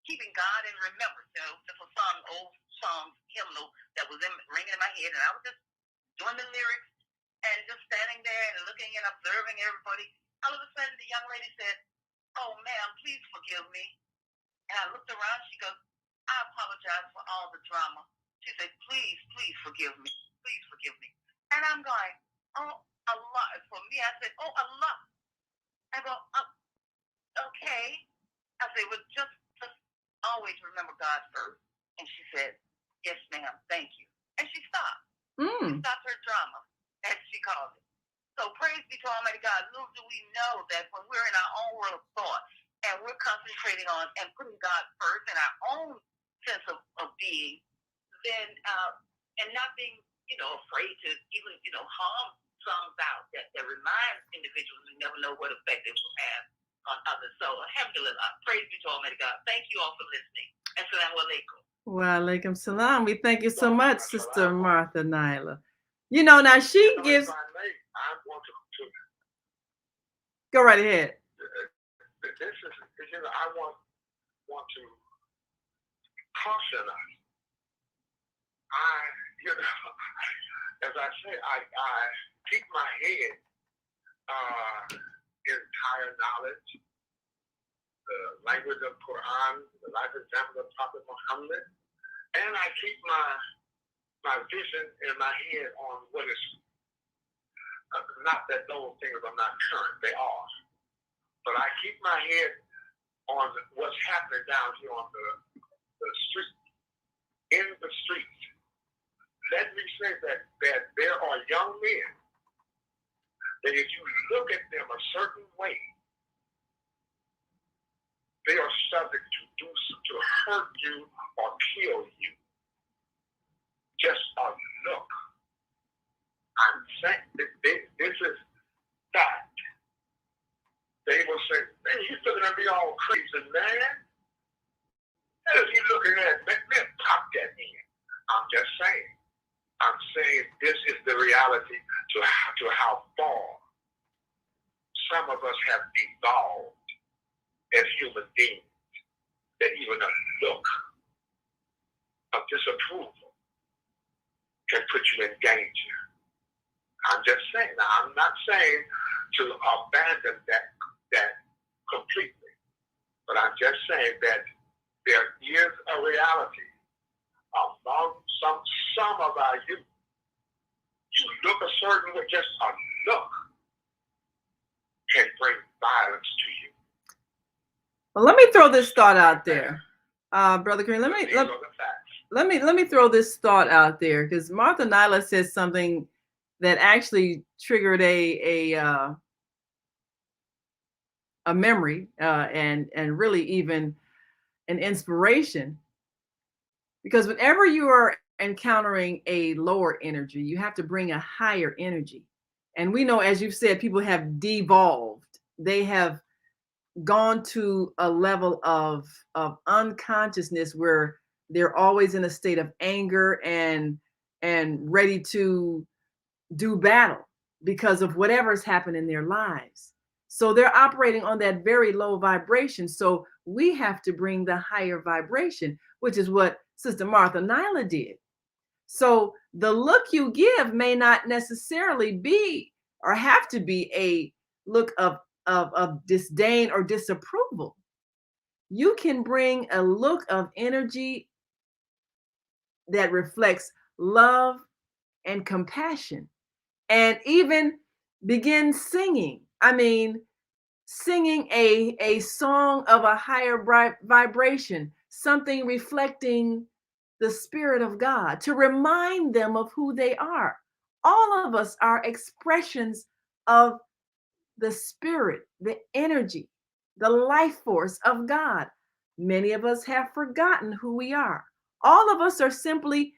keeping God in remembrance, just a song, old song, hymnal that was ringing in my head, and I was just doing the lyrics and just standing there and looking and observing everybody. All of a sudden, the young lady said, "Oh, ma'am, please forgive me." And I looked around. She goes, "I apologize for all the drama." She said, "Please, please forgive me. Please forgive me." And I'm going, "Oh, Allah." For me, I said, "Oh, Allah." I go, "Okay." I said, "Well, just always remember God first." And she said, "Yes, ma'am. Thank you." And she stopped. She stopped her drama, as she called it. So praise be to Almighty God. Little do we know that when we're in our own world of thought and we're concentrating on and putting God first in our own sense of being, then and not being, afraid to even, harm songs out that reminds individuals we never know what effect it will have on others. So alhamdulillah, praise be to Almighty God. Thank you all for listening. Assalamu alaikum. Wa alaikum salam. We thank you so much, Sister Martha Naila. Now she gives. Go right ahead. This is, I want to caution us. As I say, I keep my head in higher knowledge, the language of Quran, the life example of Prophet Muhammad, and I keep my vision in my head on what is, not that those things are not current, they are, but I keep my head on what's happening down here on the street, in the streets. Let me say that there are young men that if you look at them a certain way, they are subject to hurt you or kill you. Just a look. I'm saying this is fact. They will say, man, he's looking at me all crazy, man. What is he looking at? Man, pop that in. I'm just saying. I'm saying this is the reality to how far some of us have devolved as human beings, that even a look of disapproval can put you in danger. I'm just saying. Now, I'm not saying to abandon that completely, but I'm just saying that there is a reality among some of our youth. You look a certain way, just a look can bring violence to you. Well, let me throw this thought out there, Brother Kareem. Let me throw this thought out there, because Martha Nyla says something that actually triggered a memory and really even an inspiration. Because whenever you are encountering a lower energy, you have to bring a higher energy. And we know, as you've said, people have devolved. They have gone to a level of unconsciousness where they're always in a state of anger and ready to do battle because of whatever's happened in their lives. So they're operating on that very low vibration. So we have to bring the higher vibration, which is what Sister Martha Nyla did. So the look you give may not necessarily be or have to be a look of disdain or disapproval. You can bring a look of energy that reflects love and compassion, and even begin singing. I mean, singing a song of a higher vibration, something reflecting the Spirit of God, to remind them of who they are. All of us are expressions of the Spirit, the energy, the life force of God. Many of us have forgotten who we are. All of us are simply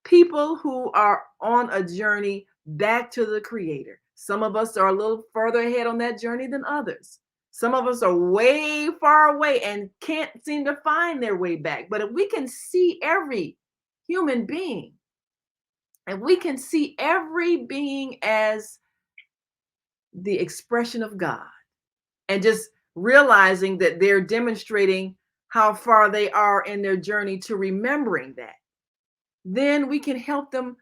people who are on a journey back to the Creator. Some of us are a little further ahead on that journey than others. Some of us are way far away and can't seem to find their way back. But if we can see every human being, and we can see every being as the expression of God, and just realizing that they're demonstrating how far they are in their journey to remembering that, then we can help them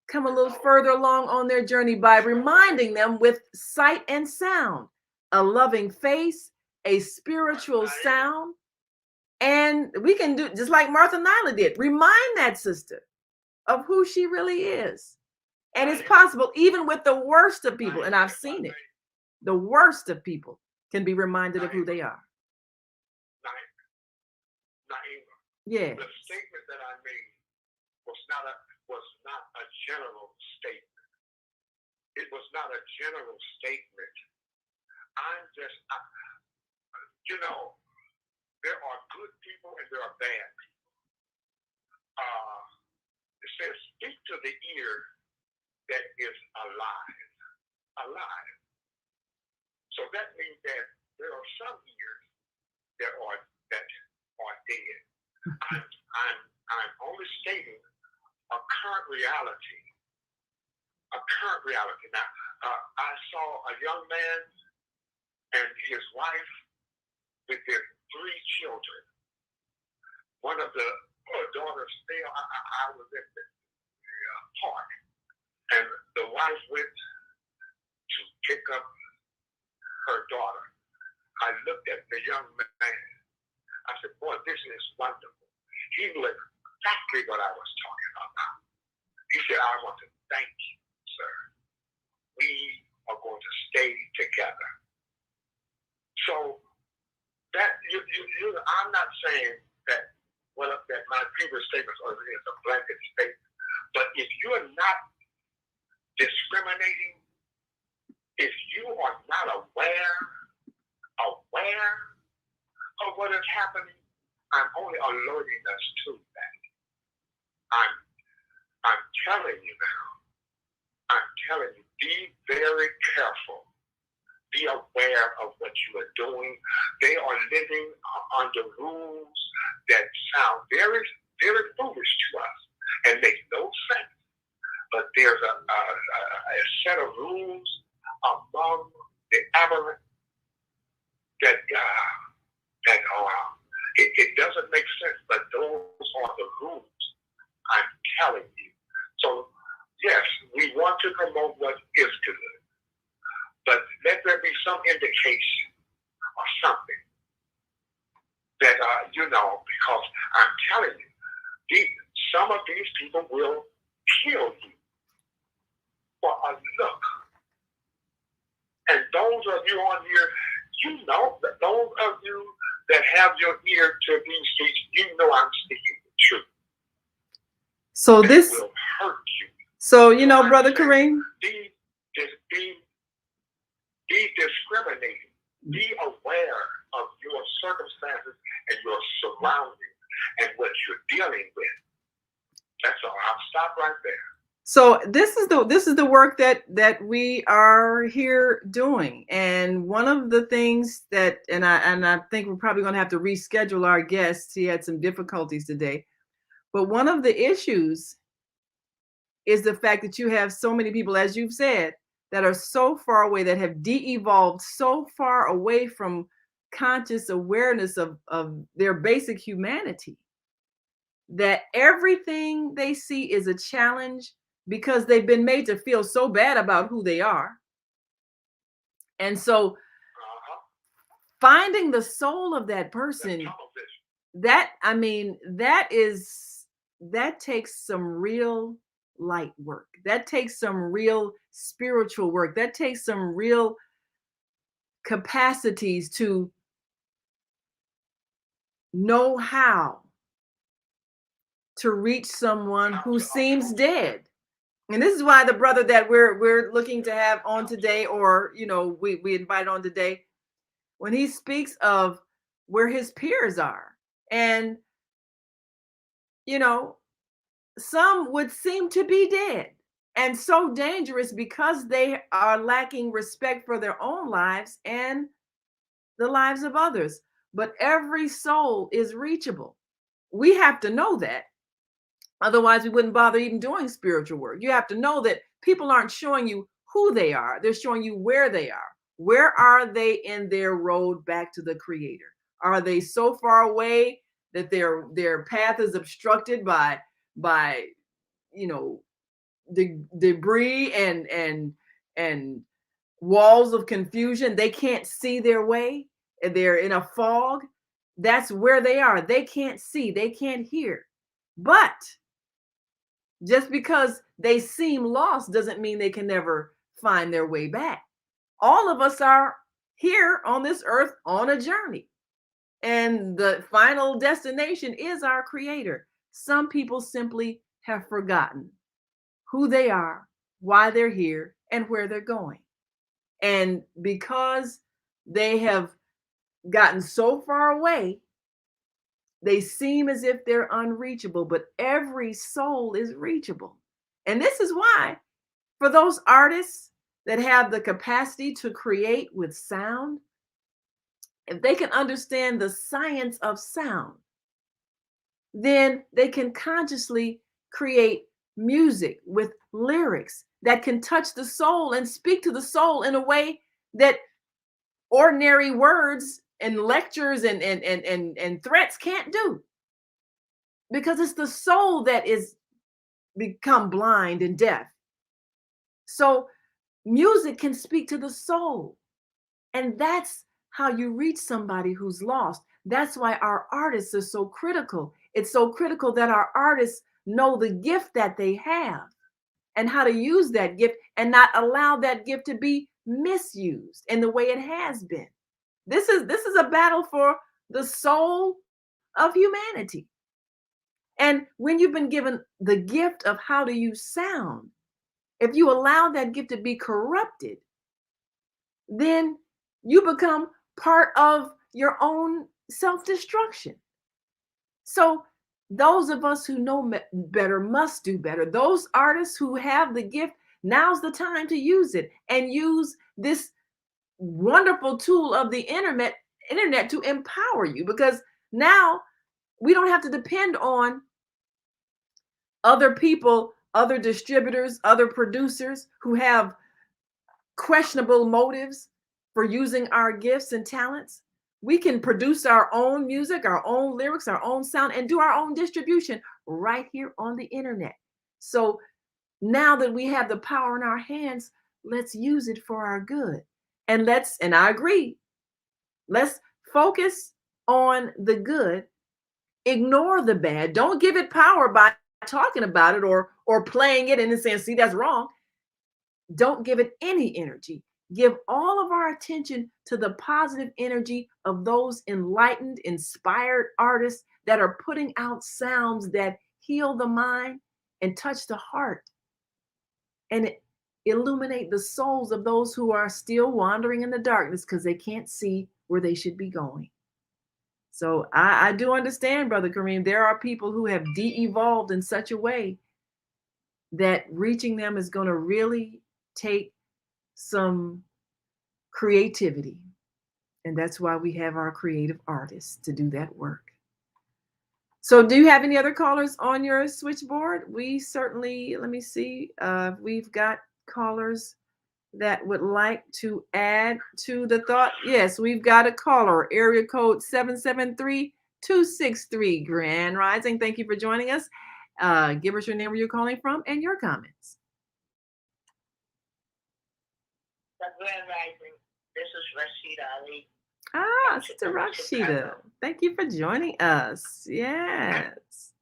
come a little further along on their journey by reminding them with sight and sound, a loving face, a spiritual sound. And we can do just like Martha Nyla did, remind that sister of who she really is. And it's possible even with the worst of people, and I've seen it, the worst of people can be reminded of who they are. Yeah. The statement that I made was not a general statement. It was not a general statement. There are good people and there are bad people. It says, speak to the ear that is alive. So that means that there are some ears that are dead. I'm only stating a current reality. Now, I saw a young man and his wife with their 3 children. one of the daughters fell. I was at the park, and the wife went to pick up her daughter. I looked at the young man. I said, boy, this is wonderful. He knew exactly what I was talking about. He said, I want to thank you, sir. We are going to stay together. So that I'm not saying that that my previous statements are a blanket statement, but if you are not discriminating, if you are not aware of what is happening, I'm only alerting us to that. I'm telling you now. I'm telling you, be very careful. Be aware of what you are doing. They are living under rules that sound very, very foolish to us and make no sense. But there's a set of rules among the aberrant that it doesn't make sense, but those are the rules. I'm telling you. So, yes, we want to promote what is good. But let there be some indication or something that, because I'm telling you, some of these people will kill you for a look. And those of you on here, you know, that those of you that have your ear to these streets, you know I'm speaking the truth. So this will hurt you. So, Brother Kareem, be discriminating. Be aware of your circumstances and your surroundings and what you're dealing with. That's all. I'll stop right there. So this is the work that we are here doing, and one of the things that, and I think we're probably going to have to reschedule our guest. He had some difficulties today, but one of the issues is the fact that you have so many people, as you've said, that are so far away, that have de-evolved so far away from conscious awareness of their basic humanity, that everything they see is a challenge because they've been made to feel so bad about who they are. And so finding the soul of that person, that takes some real light work. That takes some real spiritual work. That takes some real capacities to know how to reach someone who seems dead. And this is why the brother that we're looking to have on today, or we invited on today, when he speaks of where his peers are, and some would seem to be dead and so dangerous because they are lacking respect for their own lives and the lives of others. But every soul is reachable. We have to know that. Otherwise, we wouldn't bother even doing spiritual work. You have to know that people aren't showing you who they are. They're showing you where they are. Where are they in their road back to the Creator? Are they so far away that their path is obstructed by the debris and walls of confusion? They can't see their way. They're in a fog. That's where they are. They can't see. They can't hear. But just because they seem lost doesn't mean they can never find their way back. All of us are here on this earth on a journey, and the final destination is our Creator. Some people simply have forgotten who they are, why they're here, and where they're going. And because they have gotten so far away, they seem as if they're unreachable, but every soul is reachable. And this is why, for those artists that have the capacity to create with sound, if they can understand the science of sound, then they can consciously create music with lyrics that can touch the soul and speak to the soul in a way that ordinary words and lectures and threats can't do. because it's the soul that is become blind and deaf. So music can speak to the soul. And that's how you reach somebody who's lost. That's why our artists are so critical. It's so critical that our artists know the gift that they have and how to use that gift and not allow that gift to be misused in the way it has been. This is a battle for the soul of humanity. And when you've been given the gift of how to use sound, if you allow that gift to be corrupted, then you become part of your own self-destruction. So those of us who know better must do better. Those artists who have the gift, now's the time to use it and use this wonderful tool of the internet to empower you, because now we don't have to depend on other people, other distributors, other producers who have questionable motives for using our gifts and talents. We can produce our own music, our own lyrics, our own sound, and do our own distribution right here on the internet. So now that we have the power in our hands, let's use it for our good. And I agree, let's focus on the good, ignore the bad. Don't give it power by talking about it or playing it and then saying, see, that's wrong. Don't give it any energy. Give all of our attention to the positive energy of those enlightened, inspired artists that are putting out sounds that heal the mind and touch the heart and illuminate the souls of those who are still wandering in the darkness because they can't see where they should be going. So I do understand, Brother Kareem, there are people who have de-evolved in such a way that reaching them is going to really take some creativity. And that's why we have our creative artists to do that work. So do you have any other callers on your switchboard? We certainly, let me see, we've got callers that would like to add to the thought. Yes, we've got a caller, area code 773-263. Grand Rising, thank you for joining us. Give us your name, where you're calling from, and your comments. Grand Rising, this is Rashida Ali. Sister Rashida, thank you for joining us. Yes.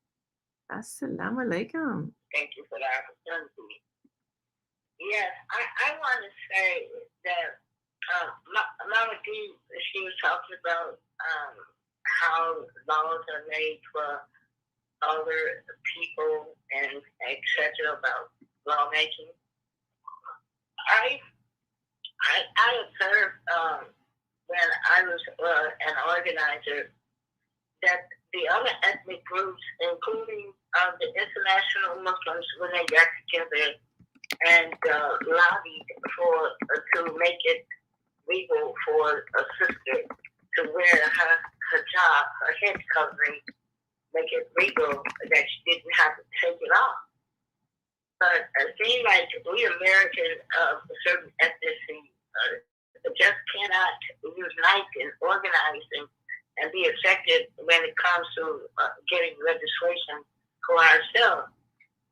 Assalamu alaikum. Thank you for the opportunity. Yes, I want to say that Mama D, she was talking about how laws are made for other people and etc. about lawmaking. I observed when I was an organizer that the other ethnic groups, including the international Muslims, when they got together and lobbied to make it legal for a sister to wear her hijab, her head covering, make it legal that she didn't have to take it off. But it seems like we Americans of a certain ethnicity just cannot unite and organize and be effective when it comes to getting registration for ourselves.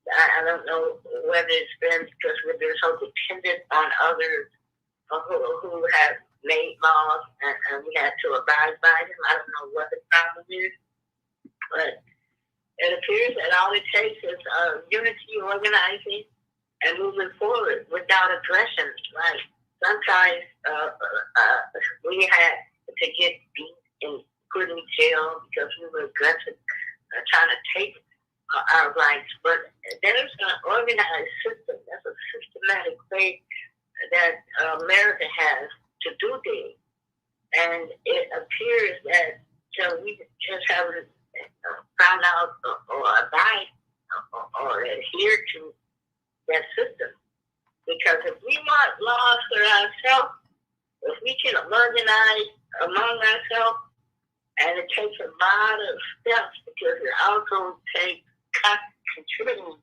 I don't know whether it's been because we've been so dependent on others who have made laws and we had to abide by them. I don't know what the problem is, but it appears that all it takes is unity, organizing, and moving forward without aggression. Right? Sometimes we had to get beat and put in jail because we were aggressive, trying to take our rights. But there's an organized system. That's a systematic way that America has to do things. And it appears that we just haven't found out or abide or adhere to that system. Because if we want laws for ourselves, if we can organize among ourselves, and it takes a lot of steps because it also takes contributing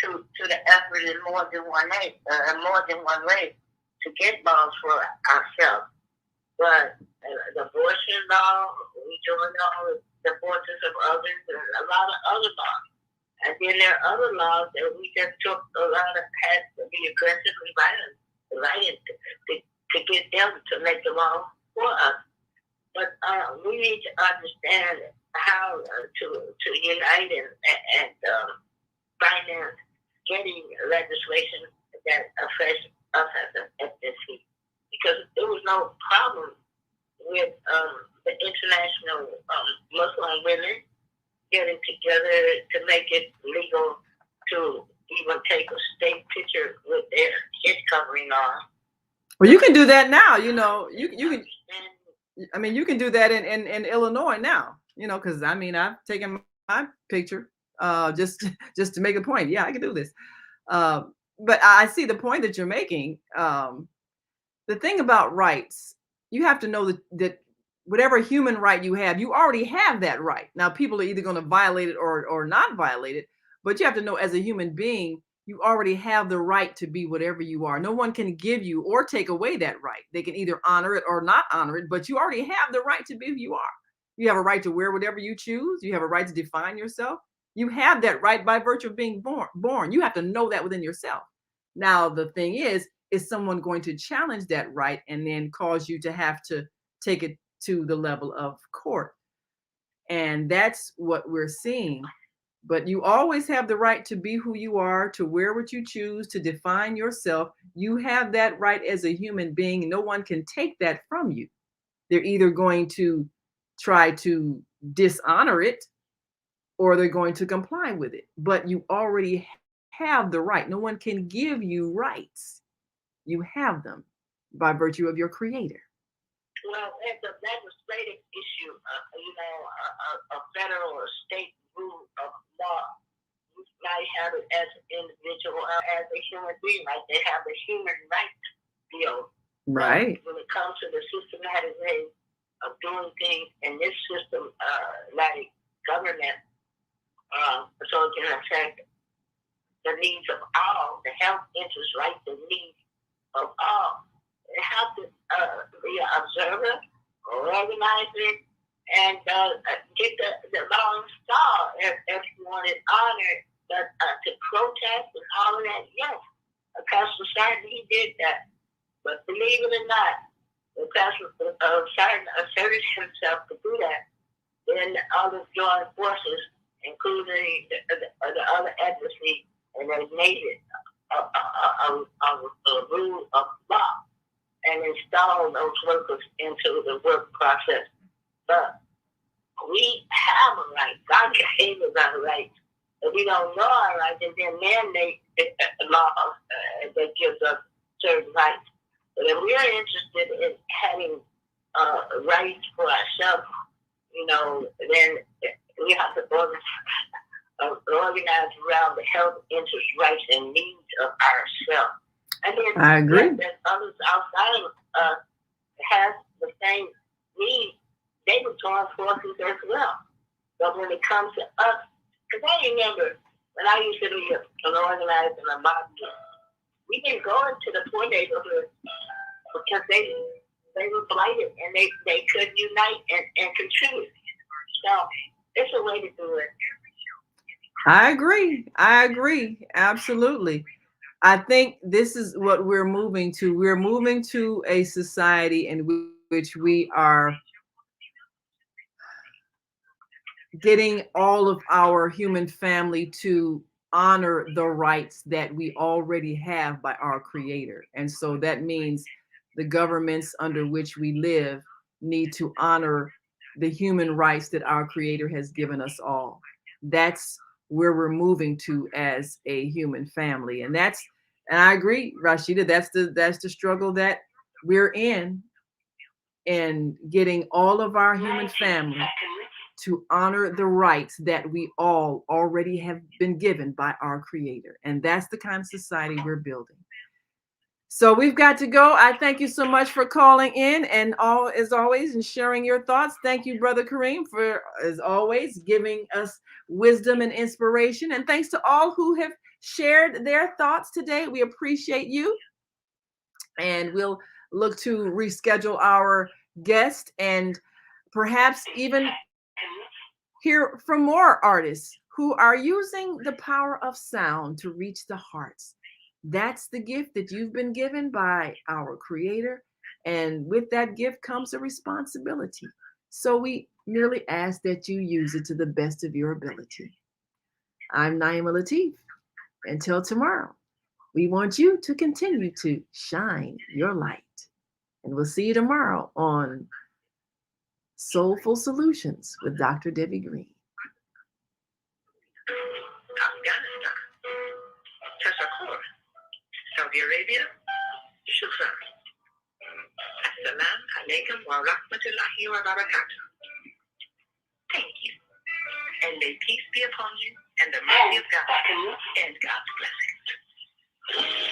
to the effort in more than one way to get laws for ourselves. But the abortion law, we doing all the voices of others, and a lot of other laws. And then there are other laws that we just took a lot of had to be aggressively violent to get them to make the law for us. But we need to understand how to unite and finance getting legislation that affects us as an ethnicity. Because there was no problem with the international Muslim women getting together to make it legal to even take a state picture with their head covering on. Well, you can do that now. You know, you can. I mean, you can do that in Illinois now. You know, because I mean, I've taken my picture just to make a point. Yeah, I can do this. But I see the point that you're making. The thing about rights, you have to know that whatever human right you have, you already have that right. Now, people are either going to violate it or not violate it, but you have to know as a human being, you already have the right to be whatever you are. No one can give you or take away that right. They can either honor it or not honor it, but you already have the right to be who you are. You have a right to wear whatever you choose. You have a right to define yourself. You have that right by virtue of being born. You have to know that within yourself. Now, the thing is someone going to challenge that right and then cause you to have to take it to the level of court? And that's what we're seeing. But you always have the right to be who you are, to wear what you choose, to define yourself. You have that right as a human being. No one can take that from you. They're either going to try to dishonor it or they're going to comply with it. But you already have the right. No one can give you rights. You have them by virtue of your creator. Well, as a legislative issue, a federal or state rule of law, you might have it as an individual, as a human being, like they have the human rights bill. Right. When it comes to the systematic way of doing things in this systematic government, so it can affect the needs of all, the health interests, right, the needs of all. They have to be an observer or organizer and get the law installed if you want it honored. But to protest and all of that, yes. Pastor Sarton, he did that. But believe it or not, the Pastor Sarton asserted himself to do that. Then others joined forces, including the other ethnicity, and they made it a rule of law and install those workers into the work process. But we have a right. God gave us our rights. But we don't know our rights, and then man-made laws that gives us certain rights. But if we are interested in having rights for ourselves, then we have to organize around the health, interests, rights, and needs of ourselves. And then I agree. That others outside of us have the same needs. They would join forces as well. But when it comes to us, because I remember when I used to be an organizer and a lobbyist, we didn't go into the poor neighborhoods because they were blighted and they couldn't unite and contribute. So it's a way to do it. I agree. Absolutely. I think this is what we're moving to. We're moving to a society in which we are getting all of our human family to honor the rights that we already have by our creator. And so that means the governments under which we live need to honor the human rights that our creator has given us all. That's where we're moving to as a human family. And I agree, Rashida, that's the struggle that we're in getting all of our human family to honor the rights that we all already have been given by our creator. And that's the kind of society we're building. So we've got to go. I thank you so much for calling in and as always, and sharing your thoughts. Thank you, Brother Kareem, for, as always, giving us wisdom and inspiration. And thanks to all who have shared their thoughts today. We appreciate you. And we'll look to reschedule our guest and perhaps even hear from more artists who are using the power of sound to reach the hearts. That's the gift that you've been given by our Creator. And with that gift comes a responsibility. So we merely ask that you use it to the best of your ability. I'm Naima Latif. Until tomorrow, we want you to continue to shine your light. And we'll see you tomorrow on Soulful Solutions with Dr. Debbie Green. Afghanistan, Tashakkur, Saudi Arabia, Shukran. Assalamu alaikum wa rahmatullahi wa barakatuh. Thank you. And may peace be upon you and the mercy of God and God's blessings.